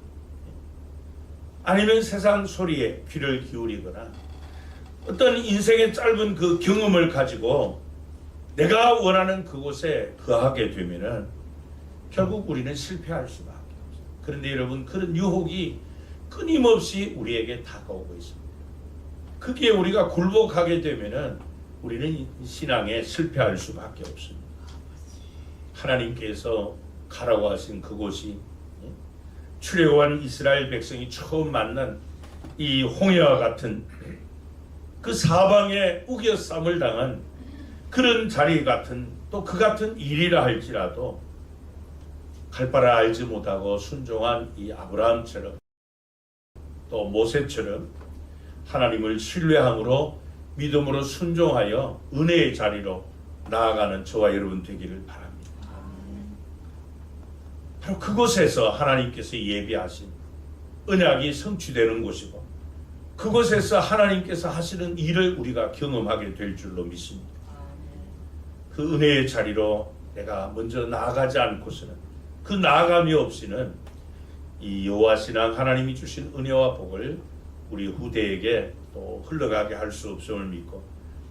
아니면 세상 소리에 귀를 기울이거나 어떤 인생의 짧은 그 경험을 가지고 내가 원하는 그곳에 거하게 되면은 결국 우리는 실패할 수밖에 없어요. 그런데 여러분, 그런 유혹이 끊임없이 우리에게 다가오고 있습니다. 거기에 우리가 굴복하게 되면은 우리는 신앙에 실패할 수밖에 없습니다. 하나님께서 가라고 하신 그곳이 출애굽한 이스라엘 백성이 처음 만난 이 홍해와 같은 그 사방에 우겨쌈을 당한 그런 자리 같은, 또 그 같은 일이라 할지라도 갈 바를 알지 못하고 순종한 이 아브라함처럼 또 모세처럼 하나님을 신뢰함으로 믿음으로 순종하여 은혜의 자리로 나아가는 저와 여러분 되기를 바랍니다. 바로 그곳에서 하나님께서 예비하신 언약이 성취되는 곳이고, 그곳에서 하나님께서 하시는 일을 우리가 경험하게 될 줄로 믿습니다. 그 은혜의 자리로 내가 먼저 나아가지 않고서는, 그 나아감이 없이는 이 여호와 신앙, 하나님이 주신 은혜와 복을 우리 후대에게 또 흘러가게 할 수 없음을 믿고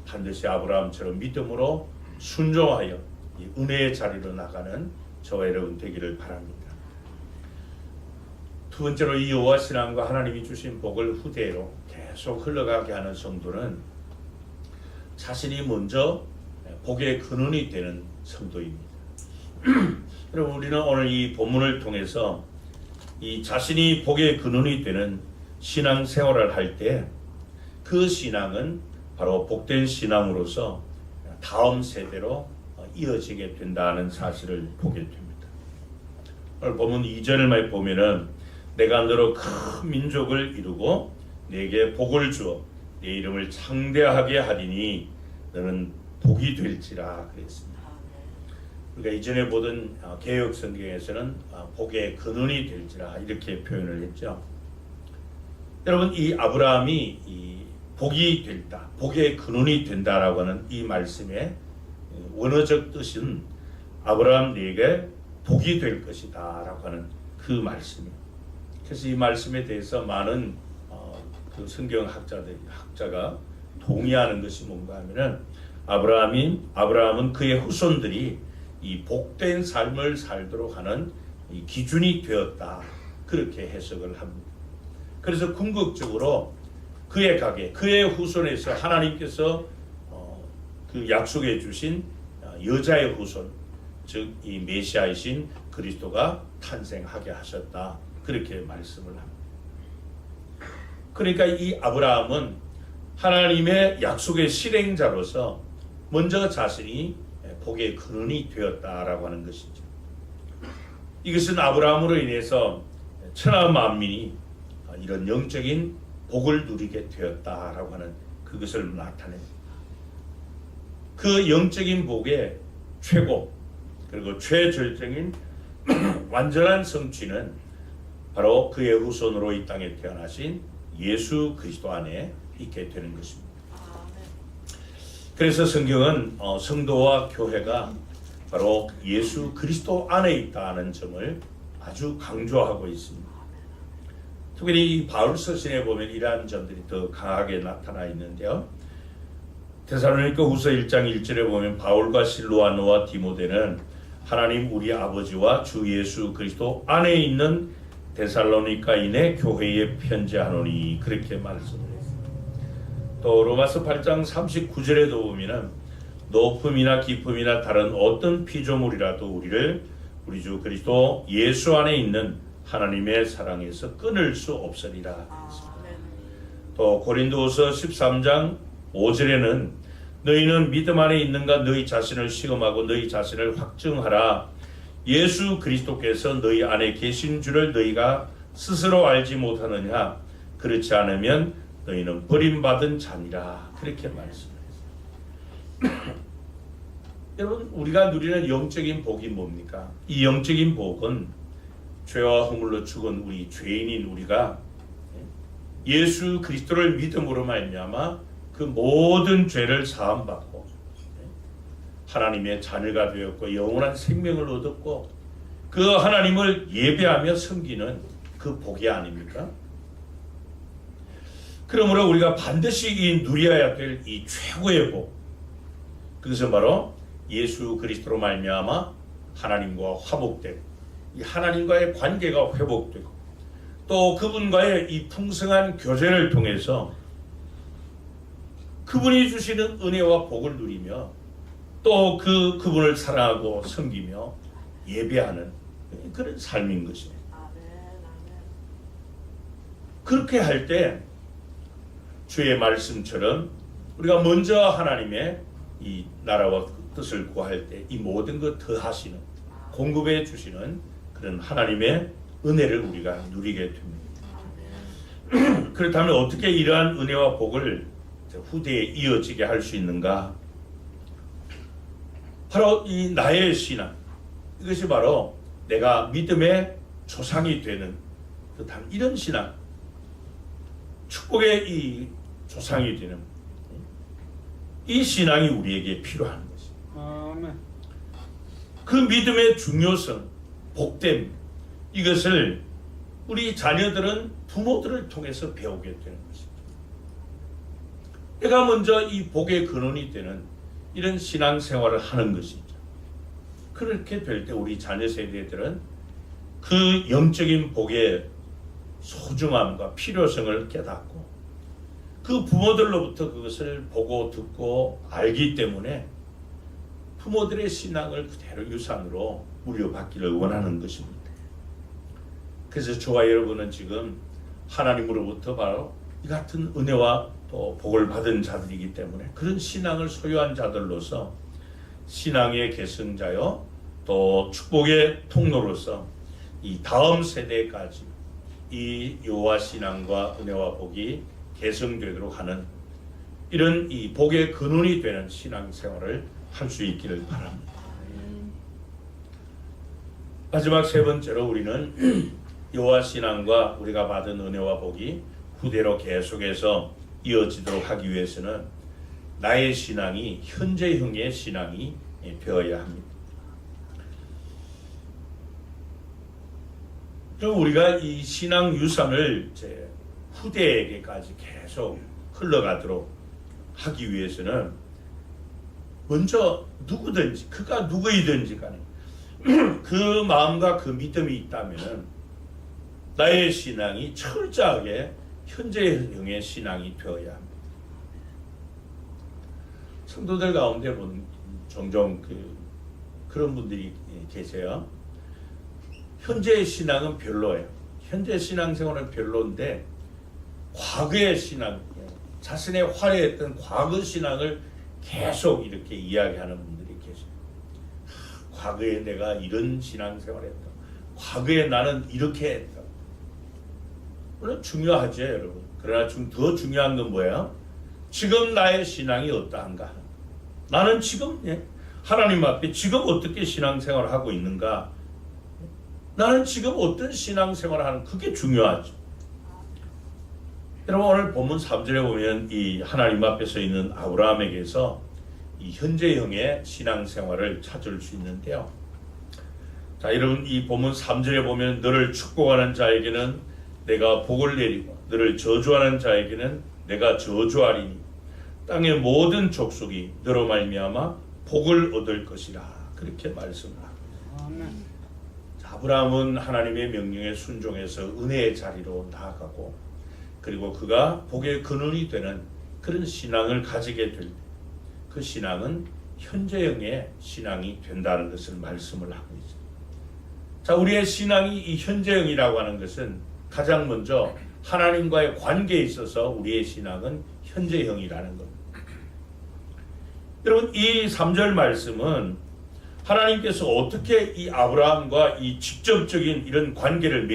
반드시 아브라함처럼 믿음으로 순종하여 이 은혜의 자리로 나가는 저와 여러분 되기를 바랍니다. 두 번째로, 이 여호와 신앙과 하나님이 주신 복을 후대로 계속 흘러가게 하는 성도는 자신이 먼저 복의 근원이 되는 성도입니다. 여러분, 우리는 오늘 이 본문을 통해서 이 자신이 복의 근원이 되는 신앙 생활을 할 때 그 신앙은 바로 복된 신앙으로서 다음 세대로 이어지게 된다는 사실을 보게 됩니다. 오늘 본문 2절을 보면은 내가 너로 큰 민족을 이루고 내게 복을 주어 내 이름을 창대하게 하리니 너는 복이 될지라 그랬습니다. 그러니까 이전에 보던 개역 성경에서는 복의 근원이 될지라 이렇게 표현을 했죠. 여러분, 이 아브라함이 이 복이 됐다, 복의 근원이 된다라고 하는 이 말씀의 원어적 뜻은 아브라함 네게 복이 될 것이다 라고 하는 그 말씀이에요. 그래서 이 말씀에 대해서 많은 그 성경 학자가 동의하는 것이 뭔가 하면은 아브라함은 그의 후손들이 이 복된 삶을 살도록 하는 이 기준이 되었다, 그렇게 해석을 합니다. 그래서 궁극적으로 그의 가게, 그의 후손에서 하나님께서 그 약속해 주신 여자의 후손, 즉 이 메시아이신 그리스도가 탄생하게 하셨다, 그렇게 말씀을 합니다. 그러니까 이 아브라함은 하나님의 약속의 실행자로서 먼저 자신이 복의 근원이 되었다라고 하는 것이죠. 이것은 아브라함으로 인해서 천하 만민이 이런 영적인 복을 누리게 되었다라고 하는 그것을 나타냅니다. 그 영적인 복의 최고, 그리고 최절정인 완전한 성취는 바로 그의 후손으로 이 땅에 태어나신 예수 그리스도 안에 있게 되는 것입니다. 그래서 성경은 성도와 교회가 바로 예수 그리스도 안에 있다는 점을 아주 강조하고 있습니다. 특별히 이 바울 서신에 보면 이러한 점들이 더 강하게 나타나 있는데요. 데살로니가 후서 1장 1절에 보면 바울과 실로아노와 디모데는 하나님 우리 아버지와 주 예수 그리스도 안에 있는 데살로니가인의 교회에 편지하노니, 그렇게 말씀을 했습니다. 또 로마서 8장 39절에도 보면 높음이나 깊음이나 다른 어떤 피조물이라도 우리를 우리 주 그리스도 예수 안에 있는 하나님의 사랑에서 끊을 수 없으리라. 또 고린도후서 13장 5절에는 너희는 믿음 안에 있는가 너희 자신을 시험하고 너희 자신을 확증하라. 예수 그리스도께서 너희 안에 계신 줄을 너희가 스스로 알지 못하느냐. 그렇지 않으면 너희는 버림받은 자니라. 그렇게 말씀했어요. 여러분, 우리가 누리는 영적인 복이 뭡니까? 이 영적인 복은 죄와 허물로 죽은 우리 죄인인 우리가 예수 그리스도를 믿음으로 말미암아 그 모든 죄를 사함받고 하나님의 자녀가 되었고 영원한 생명을 얻었고 그 하나님을 예배하며 섬기는 그 복이 아닙니까? 그러므로 우리가 반드시 이 누려야 될 이 최고의 복, 그것은 바로 예수 그리스도로 말미암아 하나님과 화목된 이 하나님과의 관계가 회복되고 또 그분과의 이 풍성한 교제를 통해서 그분이 주시는 은혜와 복을 누리며 또 그분을 사랑하고 섬기며 예배하는 그런 삶인 것입니다. 그렇게 할 때 주의 말씀처럼 우리가 먼저 하나님의 이 나라와 뜻을 구할 때 이 모든 것 더하시는 공급해 주시는 그런 하나님의 은혜를 우리가 누리게 됩니다. 그렇다면 어떻게 이러한 은혜와 복을 후대에 이어지게 할 수 있는가? 바로 이 나의 신앙, 이것이 바로 내가 믿음의 조상이 되는 듯한 이런 신앙, 축복의 이 조상이 되는 이 신앙이 우리에게 필요한 것입니다. 그 믿음의 중요성, 복됨, 이것을 우리 자녀들은 부모들을 통해서 배우게 되는 것입니다. 내가 먼저 이 복의 근원이 되는 이런 신앙생활을 하는 것이죠. 그렇게 될 때 우리 자녀 세대들은 그 영적인 복의 소중함과 필요성을 깨닫고 그 부모들로부터 그것을 보고 듣고 알기 때문에 부모들의 신앙을 그대로 유산으로 물려받기를 원하는 것입니다. 그래서 저와 여러분은 지금 하나님으로부터 바로 이 같은 은혜와 또 복을 받은 자들이기 때문에 그런 신앙을 소유한 자들로서 신앙의 계승자요 또 축복의 통로로서 이 다음 세대까지 이 여호와 신앙과 은혜와 복이 계승되도록 하는 이런 이 복의 근원이 되는 신앙생활을 할 수 있기를 바랍니다. 마지막 세 번째로 우리는 여호와 신앙과 우리가 받은 은혜와 복이 후대로 계속해서 이어지도록 하기 위해서는 나의 신앙이 현재형의 신앙이 되어야 합니다. 그럼 우리가 이 신앙 유산을 이제 후대에게까지 계속 흘러가도록 하기 위해서는 먼저 누구든지 그가 누구이든지 간에 그 마음과 그 믿음이 있다면 나의 신앙이 철저하게 현재형의 신앙이 되어야 합니다. 성도들 가운데 종종 그런 분들이 계세요. 현재의 신앙은 별로예요. 현재 신앙생활은 별로인데 과거의 신앙, 자신의 화려했던 과거 신앙을 계속 이렇게 이야기하는 분들이 계세요. 과거에 내가 이런 신앙생활했다. 과거에 나는 이렇게 했다. 물론 중요하죠, 여러분. 그러나 더 중요한 건 뭐예요? 지금 나의 신앙이 어떠한가? 나는 지금 하나님 앞에 지금 어떻게 신앙생활을 하고 있는가? 나는 지금 어떤 신앙생활을 하는 그게 중요하죠. 여러분 오늘 본문 3절에 보면 이 하나님 앞에 서 있는 아브라함에게서 이 현재형의 신앙생활을 찾을 수 있는데요. 자, 여러분 이 본문 3절에 보면 너를 축복하는 자에게는 내가 복을 내리고 너를 저주하는 자에게는 내가 저주하리니 땅의 모든 족속이 너로 말미암아 복을 얻을 것이라 그렇게 말씀을 합니다. 아브라함은 하나님의 명령에 순종해서 은혜의 자리로 나아가고 그리고 그가 복의 근원이 되는 그런 신앙을 가지게 될 때 그 신앙은 현재형의 신앙이 된다는 것을 말씀을 하고 있습니다. 자, 우리의 신앙이 이 현재형이라고 하는 것은 가장 먼저 하나님과의 관계에 있어서 우리의 신앙은 현재형이라는 겁니다. 여러분 이 3절 말씀은 하나님께서 어떻게 이 아브라함과 이 직접적인 이런 관계를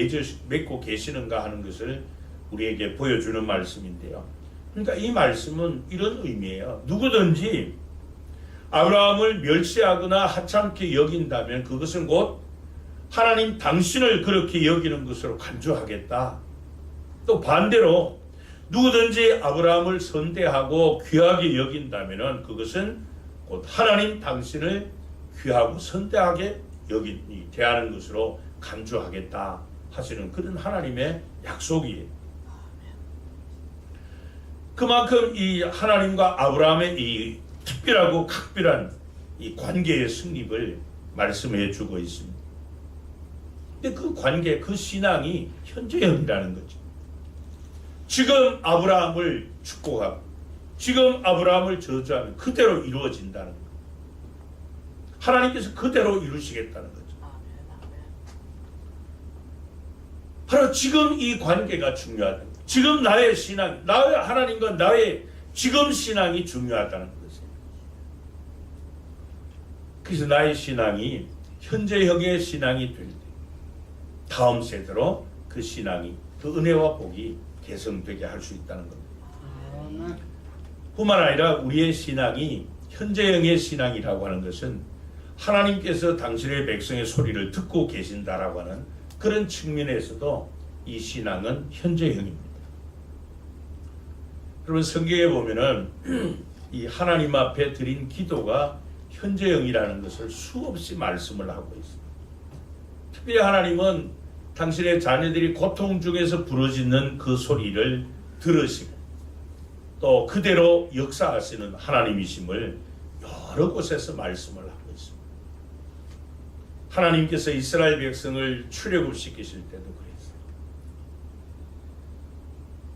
맺고 계시는가 하는 것을 우리에게 보여주는 말씀인데요. 그러니까 이 말씀은 이런 의미예요. 누구든지 아브라함을 멸시하거나 하찮게 여긴다면 그것은 곧 하나님 당신을 그렇게 여기는 것으로 간주하겠다. 또 반대로 누구든지 아브라함을 선대하고 귀하게 여긴다면 그것은 곧 하나님 당신을 귀하고 선대하게 대하는 것으로 간주하겠다 하시는 그런 하나님의 약속이에요. 그만큼 이 하나님과 아브라함의 이 특별하고 각별한 이 관계의 성립을 말씀해 주고 있습니다. 근데 그 관계, 그 신앙이 현재형이라는 거죠. 지금 아브라함을 축복하고 지금 아브라함을 저주하면 그대로 이루어진다는 거예요. 하나님께서 그대로 이루시겠다는 거죠. 바로 지금 이 관계가 중요하다. 지금 나의 신앙, 나의 하나님과 나의 지금 신앙이 중요하다는 것이에요. 그래서 나의 신앙이 현재형의 신앙이 될 때 다음 세대로 그 신앙이, 그 은혜와 복이 개성되게 할 수 있다는 겁니다. 뿐만 아니라 우리의 신앙이 현재형의 신앙이라고 하는 것은 하나님께서 당신의 백성의 소리를 듣고 계신다라고 하는 그런 측면에서도 이 신앙은 현재형입니다. 여러분 성경에 보면은 이 하나님 앞에 드린 기도가 현재형이라는 것을 수없이 말씀을 하고 있습니다. 특별히 하나님은 당신의 자녀들이 고통 중에서 부르짖는 그 소리를 들으시고 또 그대로 역사하시는 하나님이심을 여러 곳에서 말씀을 하고 있습니다. 하나님께서 이스라엘 백성을 출애굽시키실 때도 그랬어요.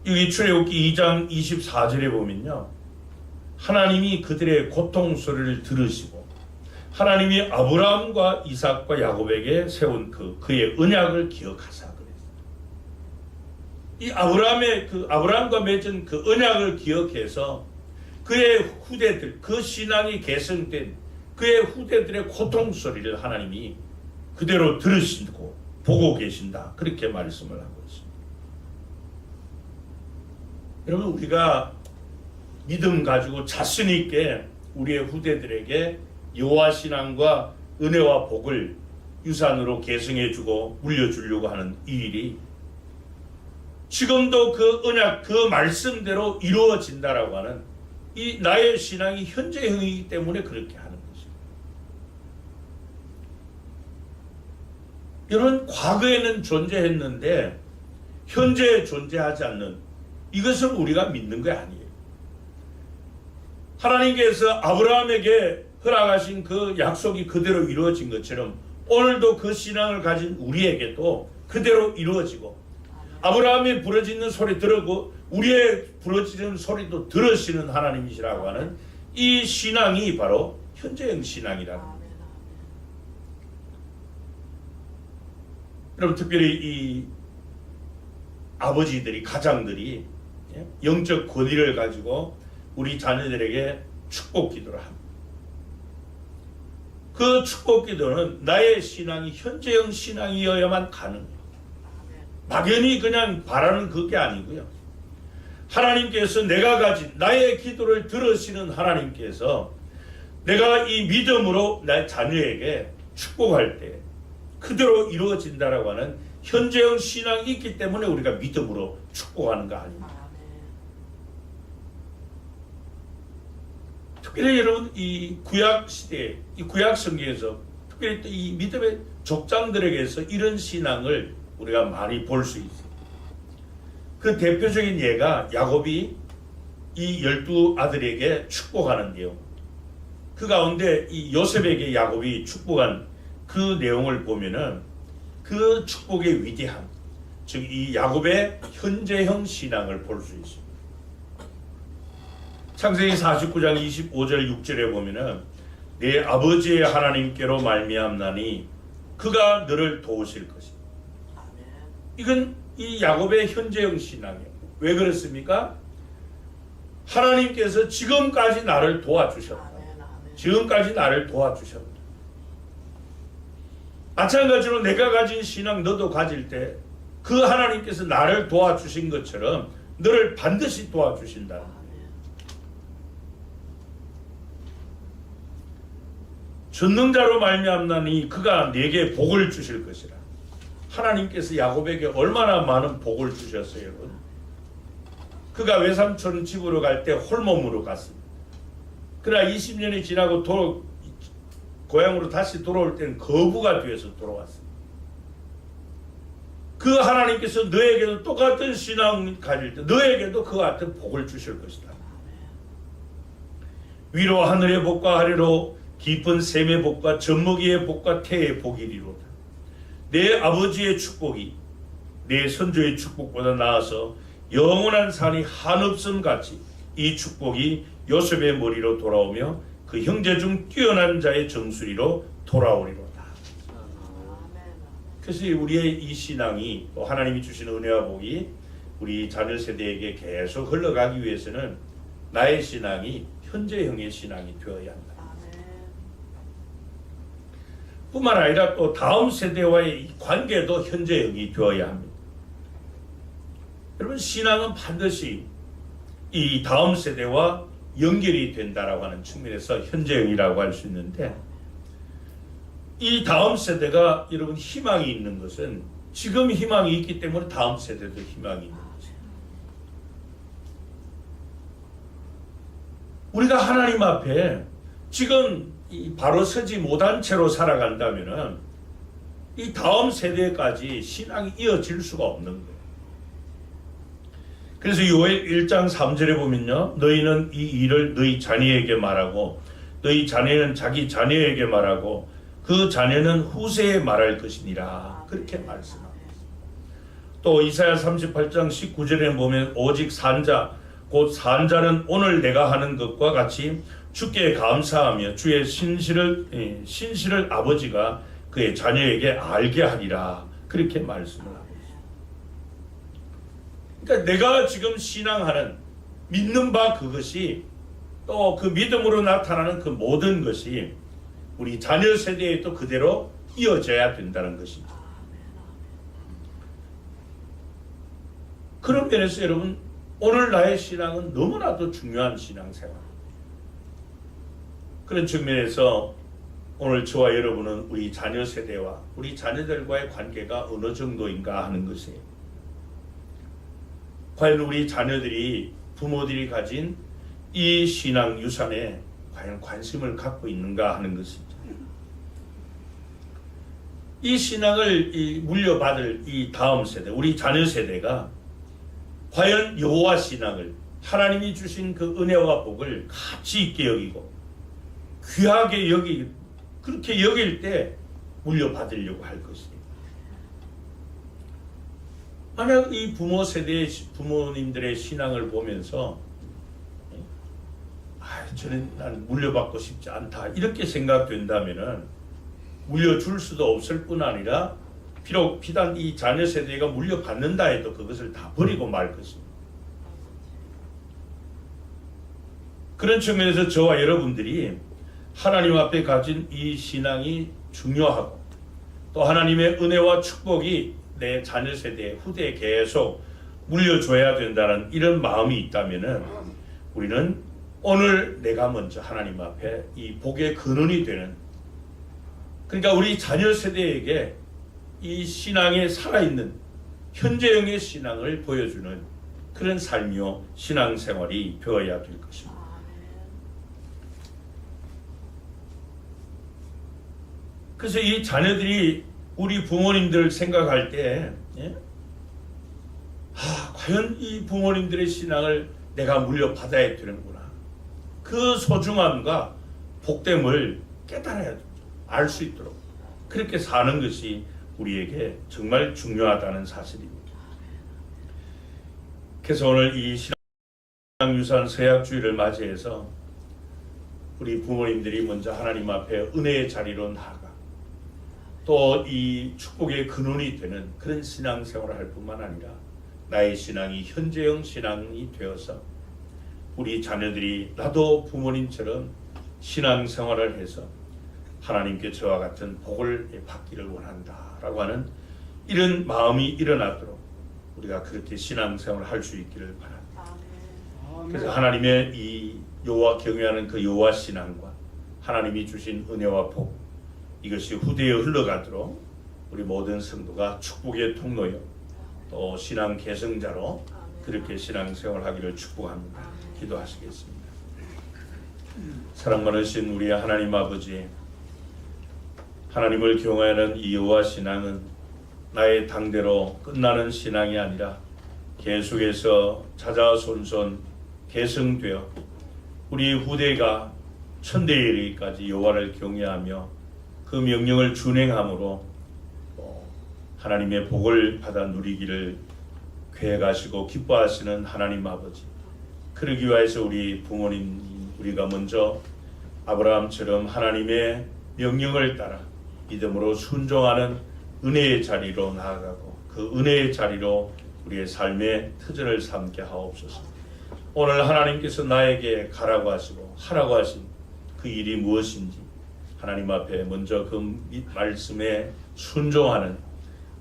여기 출애굽기 2장 24절에 보면요, 하나님이 그들의 고통 소리를 들으시고 하나님이 아브라함과 이삭과 야곱에게 세운 그의 언약을 기억하사 그랬어요. 이 아브라함과 맺은 그 언약을 기억해서 그의 후대들, 그 신앙이 개성된 그의 후대들의 고통 소리를 하나님이 그대로 들으시고 보고 계신다. 그렇게 말씀을 하고 있습니다. 여러분 우리가 믿음 가지고 자신 있게 우리의 후대들에게 여호와 신앙과 은혜와 복을 유산으로 계승해주고 물려주려고 하는 이 일이 지금도 그 언약, 그 말씀대로 이루어진다라고 하는 이 나의 신앙이 현재형이기 때문에 그렇게 하는 것입니다. 여러분 과거에는 존재했는데 현재에 존재하지 않는 이것을 우리가 믿는 게 아니에요. 하나님께서 아브라함에게 허락하신 그 약속이 그대로 이루어진 것처럼 오늘도 그 신앙을 가진 우리에게도 그대로 이루어지고 아브라함이 부르짖는 소리 들었고 우리의 부르짖는 소리도 들으시는 하나님이시라고 하는 이 신앙이 바로 현재형 신앙이라는 겁니다. 여러분 특별히 이 아버지들이, 가장들이 영적 권위를 가지고 우리 자녀들에게 축복 기도를 합니다. 그 축복 기도는 나의 신앙이 현재형 신앙이어야만 가능해요. 막연히 그냥 바라는 그게 아니고요. 하나님께서 내가 가진 나의 기도를 들으시는 하나님께서 내가 이 믿음으로 나의 자녀에게 축복할 때 그대로 이루어진다라고 하는 현재형 신앙이 있기 때문에 우리가 믿음으로 축복하는 거 아닙니다. 특별히 여러분 이 구약 시대, 이 구약 성경에서 특별히 또 이 믿음의 족장들에게서 이런 신앙을 우리가 많이 볼 수 있어요. 그 대표적인 예가 야곱이 이 12아들에게 축복하는 내용. 그 가운데 이 요셉에게 야곱이 축복한 그 내용을 보면은 그 축복의 위대함, 즉 이 야곱의 현재형 신앙을 볼 수 있습니다. 창세기 49장 25절 6절에 보면은 내 아버지의 하나님께로 말미암나니 그가 너를 도우실 것이다. 이건 이 야곱의 현재형 신앙이에요. 왜 그렇습니까? 하나님께서 지금까지 나를 도와주셨다. 지금까지 나를 도와주셨다. 마찬가지로 내가 가진 신앙 너도 가질 때 그 하나님께서 나를 도와주신 것처럼 너를 반드시 도와주신다. 전능자로 말미암나니 그가 내게 복을 주실 것이라. 하나님께서 야곱에게 얼마나 많은 복을 주셨어요, 여러분. 그가 외삼촌 집으로 갈 때 홀몸으로 갔습니다. 그러나 20년이 지나고 고향으로 다시 돌아올 때는 거부가 되어서 돌아왔습니다. 그 하나님께서 너에게도 똑같은 신앙을 가질 때 너에게도 그 같은 복을 주실 것이다. 위로 하늘의 복과 아래로 깊은 샘의 복과 젖먹이의 복과 태의 복이리로다. 내 아버지의 축복이 내 선조의 축복보다 나아서 영원한 산이 한없음 같이 이 축복이 요셉의 머리로 돌아오며 그 형제 중 뛰어난 자의 정수리로 돌아오리로다. 그래서 우리의 이 신앙이 또 하나님이 주시는 은혜와 복이 우리 자녀 세대에게 계속 흘러가기 위해서는 나의 신앙이 현재형의 신앙이 되어야 한다. 뿐만 아니라 또 다음 세대와의 관계도 현재형이 되어야 합니다. 여러분, 신앙은 반드시 이 다음 세대와 연결이 된다라고 하는 측면에서 현재형이라고 할 수 있는데, 이 다음 세대가 여러분 희망이 있는 것은 지금 희망이 있기 때문에 다음 세대도 희망이 있는 거죠. 우리가 하나님 앞에 지금 바로 서지 못한 채로 살아간다면은 이 다음 세대까지 신앙이 이어질 수가 없는 거예요. 그래서 요엘 1장 3절에 보면요, 너희는 이 일을 너희 자녀에게 말하고 너희 자녀는 자기 자녀에게 말하고 그 자녀는 후세에 말할 것이니라, 그렇게 말씀합니다. 또 이사야 38장 19절에 보면 오직 산자 곧 산자는 오늘 내가 하는 것과 같이 주께 감사하며 주의 신실을 아버지가 그의 자녀에게 알게 하리라, 그렇게 말씀을 하고 있습니다. 그러니까 내가 지금 신앙하는 믿는 바 그것이 또 그 믿음으로 나타나는 그 모든 것이 우리 자녀 세대에 또 그대로 이어져야 된다는 것이죠. 그런 면에서 여러분, 오늘 나의 신앙은 너무나도 중요한 신앙생활. 그런 측면에서 오늘 저와 여러분은 우리 자녀 세대와 우리 자녀들과의 관계가 어느 정도인가 하는 것이에요. 과연 우리 자녀들이 부모들이 가진 이 신앙 유산에 과연 관심을 갖고 있는가 하는 것이죠. 이 신앙을 물려받을 이 다음 세대, 우리 자녀 세대가 과연 여호와 신앙을, 하나님이 주신 그 은혜와 복을 가치 있게 여기고 귀하게 그렇게 여길 때 물려받으려고 할 것입니다. 만약 이 부모 세대의 부모님들의 신앙을 보면서 난 물려받고 싶지 않다, 이렇게 생각된다면은 물려줄 수도 없을 뿐 아니라 비록 비단 이 자녀 세대가 물려받는다 해도 그것을 다 버리고 말 것입니다. 그런 측면에서 저와 여러분들이 하나님 앞에 가진 이 신앙이 중요하고 또 하나님의 은혜와 축복이 내 자녀 세대 후대에 계속 물려줘야 된다는 이런 마음이 있다면은 우리는 오늘 내가 먼저 하나님 앞에 이 복의 근원이 되는, 그러니까 우리 자녀 세대에게 이 신앙에 살아있는 현재형의 신앙을 보여주는 그런 삶이요 신앙생활이 되어야 될 것입니다. 그래서 이 자녀들이 우리 부모님들을 생각할 때 과연 이 부모님들의 신앙을 내가 물려받아야 되는구나, 그 소중함과 복됨을 깨달아야 됩니다. 알 수 있도록 그렇게 사는 것이 우리에게 정말 중요하다는 사실입니다. 그래서 오늘 이 신앙유산 서약주의를 맞이해서 우리 부모님들이 먼저 하나님 앞에 은혜의 자리로 나아가 또 이 축복의 근원이 되는 그런 신앙생활을 할 뿐만 아니라 나의 신앙이 현재형 신앙이 되어서 우리 자녀들이 나도 부모님처럼 신앙생활을 해서 하나님께 저와 같은 복을 받기를 원한다라고 하는 이런 마음이 일어나도록 우리가 그렇게 신앙생활을 할 수 있기를 바랍니다. 그래서 하나님의 이 여호와 경외하는 그 여호와 신앙과 하나님이 주신 은혜와 복, 이것이 후대에 흘러가도록 우리 모든 성도가 축복의 통로요 또 신앙 계승자로 그렇게 신앙생활을 하기를 축복합니다. 기도하시겠습니다. 사랑 많으신 우리 하나님 아버지, 하나님을 경외하는 이 여호와 신앙은 나의 당대로 끝나는 신앙이 아니라 계속해서 자자손손 계승되어 우리 후대가 천대에 이르기까지 여호와를 경외하며 그 명령을 준행함으로 하나님의 복을 받아 누리기를 계획하시고 기뻐하시는 하나님 아버지, 그러기 위해서 우리 부모님, 우리가 먼저 아브라함처럼 하나님의 명령을 따라 믿음으로 순종하는 은혜의 자리로 나아가고 그 은혜의 자리로 우리의 삶의 터전을 삼게 하옵소서. 오늘 하나님께서 나에게 가라고 하시고 하라고 하신 그 일이 무엇인지 하나님 앞에 먼저 그 말씀에 순종하는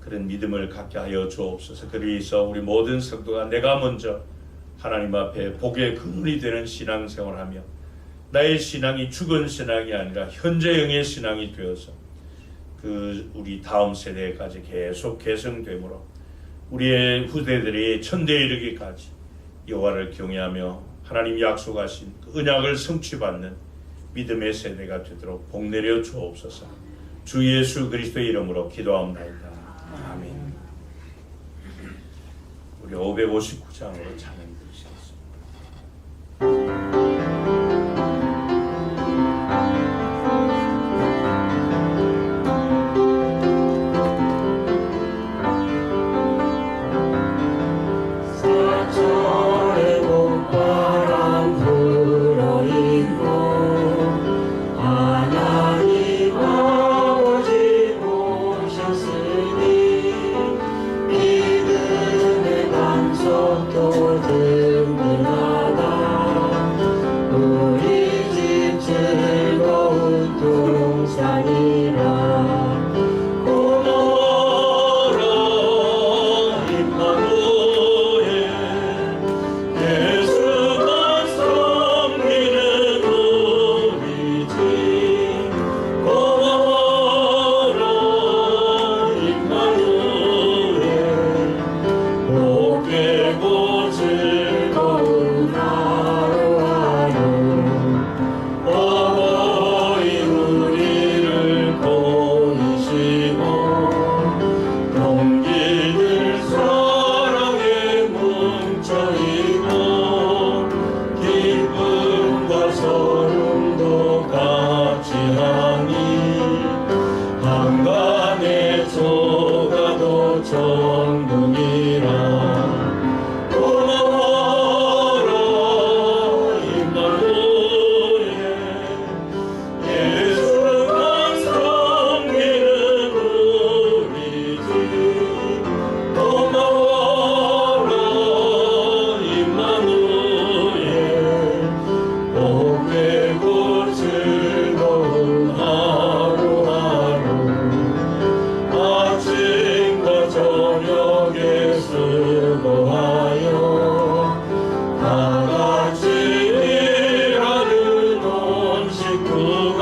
그런 믿음을 갖게 하여 주옵소서. 그래서 우리 모든 성도가 내가 먼저 하나님 앞에 복의 근원이 되는 신앙생활하며 나의 신앙이 죽은 신앙이 아니라 현재형의 신앙이 되어서 그 우리 다음 세대까지 계속 개성되므로 우리의 후대들이 천대에 이르기까지 여호와를 경외하며 하나님 약속하신 그 언약을 성취받는 믿음의 세대가 되도록 복 내려 주옵소서. 주 예수 그리스도의 이름으로 기도하옵나이다. 아멘. 우리 559장으로 찬양 드리시겠습니다. 사철의 봄바람 불어있고 하나님 아버지 오셨으니 믿음의 반석도 든든하다. 우리 집 즐거운 동산이라. 고마워라 임마누엘, 예수만 섬기는 우리 집. 고마워라 임마누엘, 복되고 즐거운 하루하루. 어버이 우리를 보이시고 동기들 사랑에 뭉쳐있고 기쁨과 서름도 같이 하니 한간에 조가도 정동이라. 고마워라 임마누엘, 예수만 섬기는 우리 집. 고마워라 임마누엘, 복되고 즐거운 하루하루. 아침과 저녁에 수고하여 다같이 일하는 온 식구가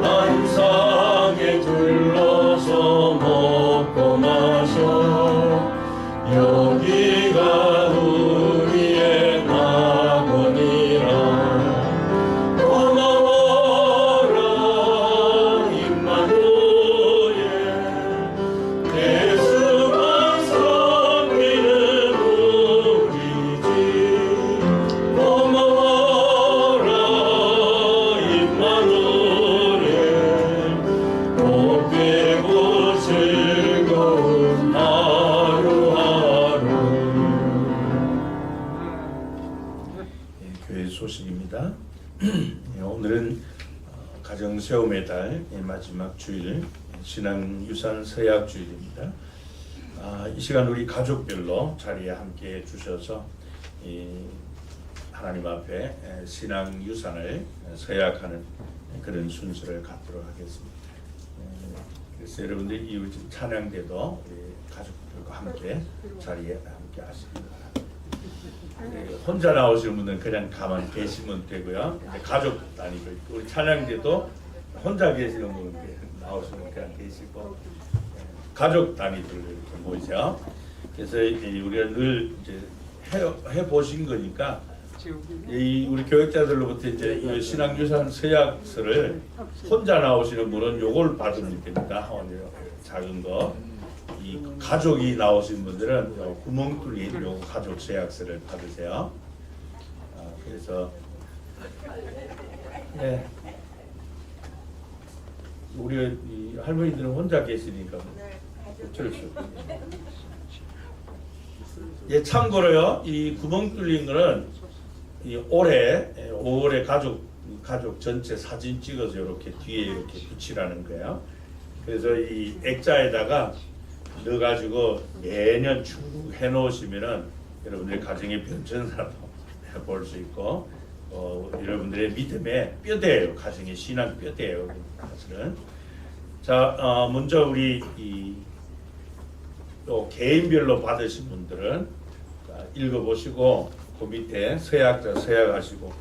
한상에 둘러서 먹고 마셔. 여기가 우리의 낙원이라. 고마워라 임마누엘, 예수만 섬기는 우리 집. 고마워라 임마누엘, 복되고 즐거운 하루하루. 교회 소식입니다. 오늘은 가정세움의 달 마지막 주일 신앙유산 서약주일입니다. 이 시간 우리 가족별로 자리에 함께 해주셔서 하나님 앞에 신앙유산을 서약하는 그런 순서를 갖도록 하겠습니다. 그래서 여러분들 이 찬양대도 우리 가족들과 함께 자리에 함께 하시기 바랍니다. 혼자 나오시는 분은 그냥 가만히 계시면 되고요. 가족 다니고 우리 찬양대도 혼자 계시는 분은 나오시면 그냥 계시고 가족 단위들 이렇게 모이죠. 그래서 우리가 늘 이제 해 보신 거니까 우리 교육자들로부터 이제 신앙유산 서약서를 혼자 나오시는 분은 요걸 받으면 됩니다. 작은 거. 이 가족이 나오신 분들은 구멍 뚫린 요 가족 서약서를 받으세요. 그래서 우리 이 할머니들은 혼자 계시니까 어쩔 수 없어요. 예, 참고로요, 이 구멍 뚫린 거는 이 올해 5월에 가족 전체 사진 찍어서 이렇게 뒤에 이렇게 붙이라는 거예요. 그래서 이 액자에다가 넣어가지고 매년 쭉 해놓으시면은 여러분들의 가정의 변천사도 볼 수 있고, 여러분들의 믿음의 뼈대예요. 가정의 신앙 뼈대예요. 사실은. 자, 먼저 우리 또 개인별로 받으신 분들은 읽어보시고 그 밑에 서약하시고,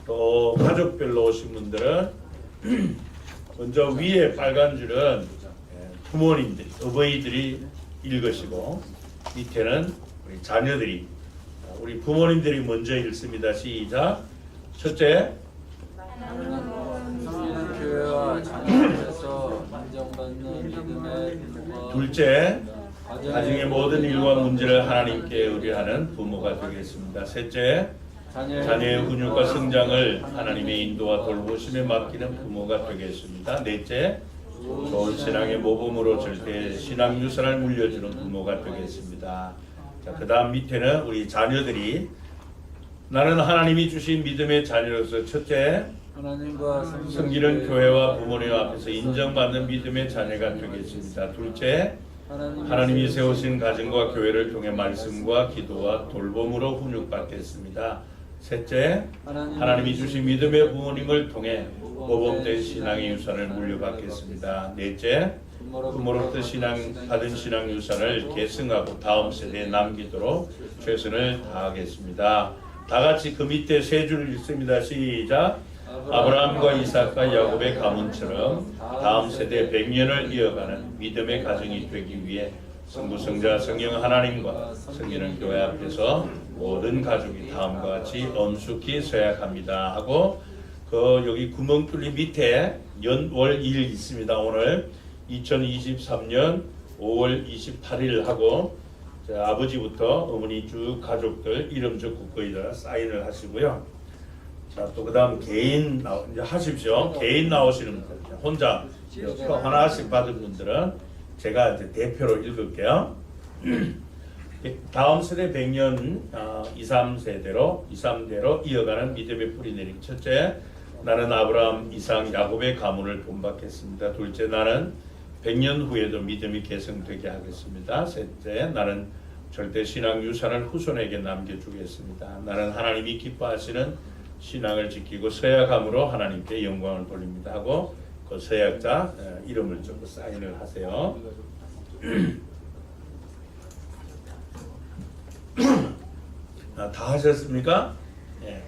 또 가족별로 오신 분들은 먼저 위에 빨간 줄은 부모님들, 어버이들이 읽으시고, 밑에는 우리 자녀들이, 우리 부모님들이 먼저 읽습니다. 시작. 첫째, 섬기는 교회와 자녀에서 인정받는 믿음의 부모가, 둘째, 가정의 모든 일과 문제를 하나님께 의뢰하는 부모가 되겠습니다. 셋째, 자녀의 훈육과 성장을 하나님의 인도와 돌보심에 맡기는 부모가 되겠습니다. 넷째, 좋은 신앙의 모범으로 절대 신앙 유산을 물려주는 부모가 되겠습니다. 자, 그 다음 밑에는 우리 자녀들이, 나는 하나님이 주신 믿음의 자녀로서 첫째, 하나님과 섬기는 교회와 부모님 앞에서 인정받는 믿음의 자녀가 되겠습니다. 둘째, 하나님이 세우신 가정과 교회를 통해 말씀과 기도와 돌봄으로 훈육받겠습니다. 셋째, 하나님이 주신 믿음의 부모님을 통해 모범된 신앙의 유산을 물려받겠습니다. 넷째, 부모로부터 받은 신앙 유산을 계승하고 다음 세대에 남기도록 최선을 다하겠습니다. 다 같이 그 밑에 세 줄 읽습니다. 시작. 아브라함과 이삭과 야곱의 가문처럼 다음 세대 100년을 이어가는 믿음의 가정이 되기 위해 성부, 성자, 성령 하나님과 성기는 교회 앞에서 모든 가족이 다음과 같이 엄숙히 서약합니다 하고, 여기 구멍 뚫린 밑에 월, 일 있습니다. 오늘 2023년 5월 28일 하고, 아버지부터 어머니 쭉 가족들 이름 적고 거기다 사인을 하시고요. 자, 또 그 다음 개인 이제 하십시오. 개인 나오시는 분들, 혼자 하나씩 받은 분들은 제가 이제 대표로 읽을게요. 다음 세대 100년 2, 3대로 이어가는 믿음의 뿌리 내리기. 첫째, 나는 아브라함, 이삭, 야곱의 가문을 본받겠습니다. 둘째, 나는 100년 후에도 믿음이 계승되게 하겠습니다. 셋째, 나는 절대 신앙 유산을 후손에게 남겨주겠습니다. 나는 하나님이 기뻐하시는 신앙을 지키고 서약함으로 하나님께 영광을 돌립니다 하고, 그 서약자 이름을 적고 사인을 하세요. 다 하셨습니까? 예.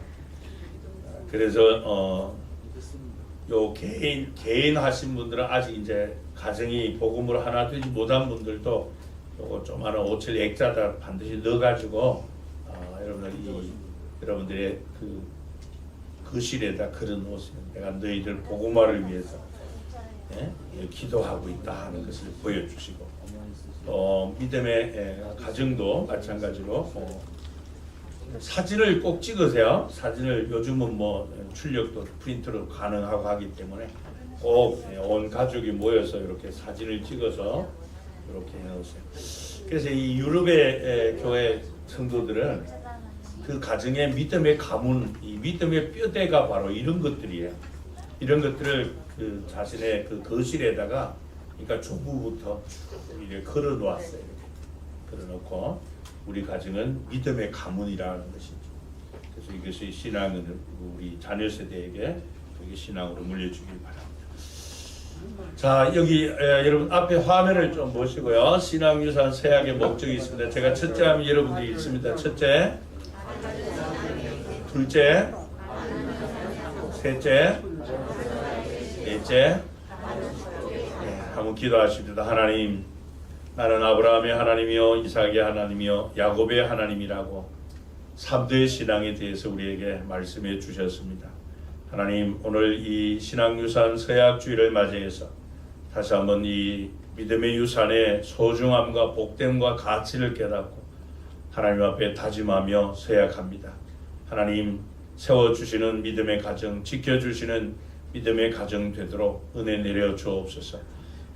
그래서 요 개인 하신 분들은 아직 이제 가정이 복음으로 하나 되지 못한 분들도 요거 좀 하나 5칠 액자다 반드시 넣어가지고 여러분들의 그 거실에다 걸어놓으세요. 내가 너희들 복음화를 위해서 기도하고 있다 하는 것을 보여주시고, 또 믿음의 가정도 마찬가지로 사진을 꼭 찍으세요. 사진을 요즘은 뭐 출력도 프린트로 가능하고 하기 때문에 꼭 온 가족이 모여서 이렇게 사진을 찍어서 이렇게 해놓으세요. 그래서 이 유럽의 교회 성도들은 그 가정의 믿음의 가문, 이 믿음의 뼈대가 바로 이런 것들이에요. 이런 것들을 그 자신의 그 거실에다가, 그러니까 주부부터 이렇게 걸어 놓았어요. 걸어 놓고 우리 가정은 믿음의 가문이라는 것이죠. 그래서 이것이 신앙은 우리 자녀 세대에게 그게 신앙으로 물려주길 바랍니다. 자, 여기 여러분 앞에 화면을 좀 보시고요. 신앙유산 서약의 목적이 있습니다. 제가 첫째 하면 여러분들이 있습니다. 첫째, 둘째, 셋째, 넷째. 한번 기도하십니다. 하나님, 나는 아브라함의 하나님이요, 이삭의 하나님이요, 야곱의 하나님이라고 3대 신앙에 대해서 우리에게 말씀해 주셨습니다. 하나님, 오늘 이 신앙유산 서약주의를 맞이해서 다시 한번 이 믿음의 유산의 소중함과 복됨과 가치를 깨닫고 하나님 앞에 다짐하며 서약합니다. 하나님, 세워주시는 믿음의 가정, 지켜주시는 믿음의 가정 되도록 은혜 내려 주옵소서.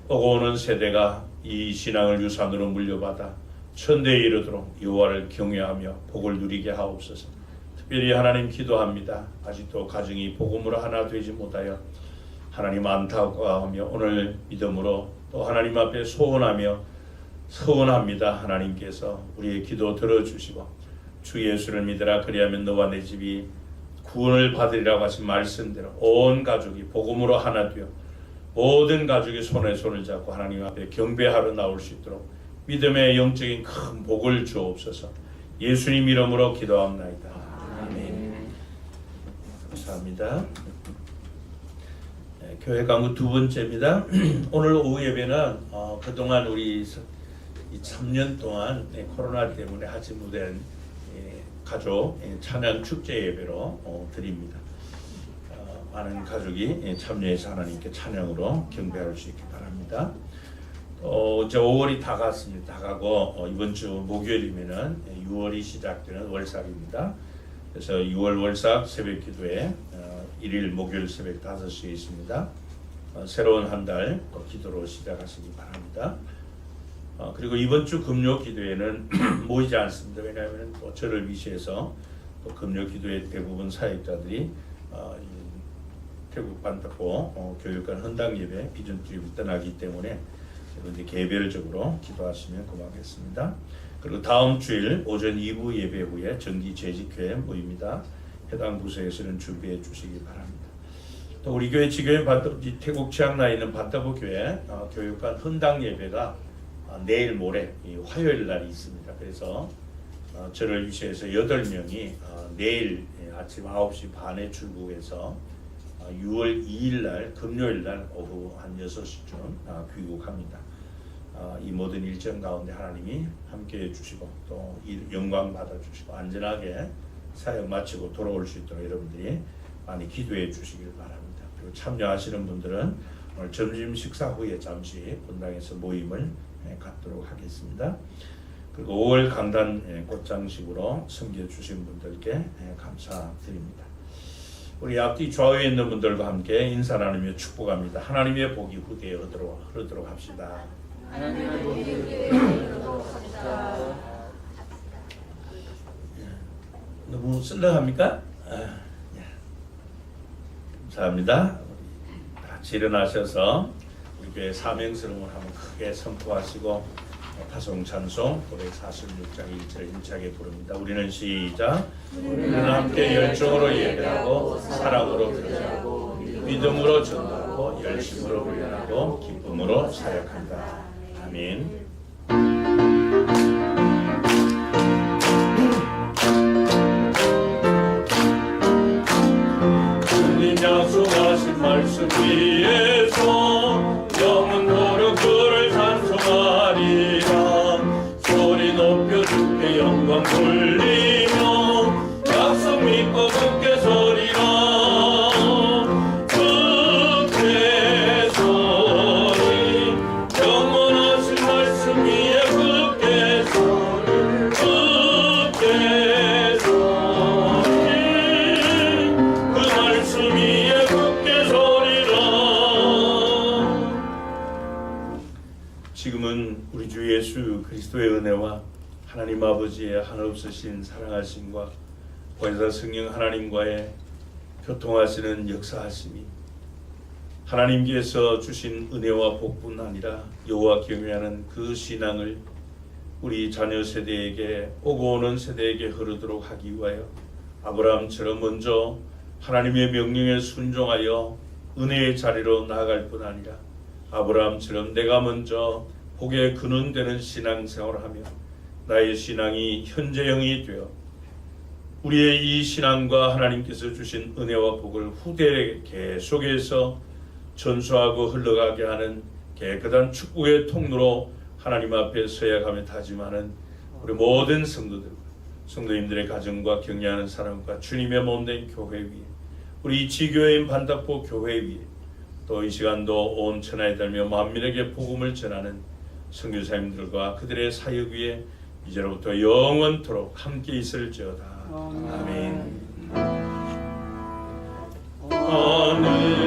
오고 오는 세대가 이 신앙을 유산으로 물려받아 천대에 이르도록 여호와를 경외하며 복을 누리게 하옵소서. 특별히 하나님 기도합니다. 아직도 가정이 복음으로 하나 되지 못하여 하나님 안타까워하며 오늘 믿음으로 또 하나님 앞에 소원하며 서원합니다. 하나님께서 우리의 기도 들어주시고 주 예수를 믿으라 그리하면 너와 내 집이 구원을 받으리라고 하신 말씀대로 온 가족이 복음으로 하나 되어 모든 가족이 손에 손을 잡고 하나님 앞에 경배하러 나올 수 있도록 믿음의 영적인 큰 복을 주옵소서. 예수님 이름으로 기도합나이다. 아멘. 감사합니다. 교회 강구 두 번째입니다. 오늘 오후 예배는 그동안 우리 이 3년 동안 코로나 때문에 하지 못한 가족 찬양 축제 예배로 드립니다. 많은 가족이 참여해서 하나님께 찬양으로 경배할 수 있기 바랍니다. 이제 5월이 다 갔습니다. 다 가고 이번 주 목요일이면은 6월이 시작되는 월삭입니다. 그래서 6월 월삭 새벽 기도회 1일 목요일 새벽 5시에 있습니다. 새로운 한 달 또 기도로 시작하시기 바랍니다. 그리고 이번 주 금요 기도회는 모이지 않습니다. 왜냐하면 또 저를 위시해서 또 금요 기도회 대부분 사역자들이 태국 반타포 교육관 헌당 예배 비전 투입을 떠나기 때문에 이제 개별적으로 기도하시면 고맙겠습니다. 그리고 다음 주일 오전 2부 예배 후에 정기 재직회 모입니다. 해당 부서에서는 준비해 주시기 바랍니다. 또 우리 교회 지교회 태국 치앙라에 있는 반타포 교회 교육관 헌당 예배가 내일 모레 화요일 날이 있습니다. 그래서 저를 위시해서 8명이 내일 아침 9시 반에 출국해서 6월 2일 날 금요일 날 오후 한 6시쯤 귀국합니다. 이 모든 일정 가운데 하나님이 함께해 주시고 또 영광 받아 주시고 안전하게 사역 마치고 돌아올 수 있도록 여러분들이 많이 기도해 주시길 바랍니다. 그리고 참여하시는 분들은 오늘 점심 식사 후에 잠시 본당에서 모임을 갖도록 하겠습니다. 그리고 5월 강단 꽃장식으로 섬겨주신 분들께 감사드립니다. 우리 앞뒤 좌우에 있는 분들과 함께 인사 나누며 축복합니다. 하나님의 복이 후대에 흐르도록 합시다. 하나님의 복이 우리에게 흐르도록 합시다. 너무 쓸렁합니까? 감사합니다. 우리 같이 일어나셔서 우리 교회 사명스러움을 한번 크게 선포하시고 파송 찬송 546장 1절 힘차게 부릅니다. 우리는 시작. 우리는 함께 열정으로 예배하고 사랑으로 드리고 믿음으로 전도하고 열심으로 훈련하고 기쁨으로 사역한다. 아멘. 주님 약속하신 말씀 위에서 영원토록 그를 찬송하리라. 소리 높여 주께 영광 돌리며 약속 믿고 굳게 서리라. 굳게 서리 영원하신 말씀 위에 굳게 서리 굳게 서리 그 말씀 위에 굳게 서리라. 지금은 우리 주 예수 그리스도의 은혜와 하나님 아버지의 한없으신 사랑하심과 보혜사 성령 하나님과의 교통하시는 역사하심이 하나님께서 주신 은혜와 복뿐 아니라 여호와 경외하는 그 신앙을 우리 자녀 세대에게 오고 오는 세대에게 흐르도록 하기 위하여 아브라함처럼 먼저 하나님의 명령에 순종하여 은혜의 자리로 나아갈 뿐 아니라 아브라함처럼 내가 먼저 복의 근원되는 신앙생활을 하며 나의 신앙이 현재형이 되어 우리의 이 신앙과 하나님께서 주신 은혜와 복을 후대에 계속해서 전수하고 흘러가게 하는 깨끗한 축복의 통로로 하나님 앞에 서약하며 다짐하는 우리 모든 성도님들의 가정과 격려하는 사람과 주님의 몸된 교회 위에 우리 지교회인 반타포 교회 위에 또 이 시간도 온 천하에 달며 만민에게 복음을 전하는 선교사님들과 그들의 사역 위에 이제로부터 영원토록 함께 있을지어다. 아멘. 아멘.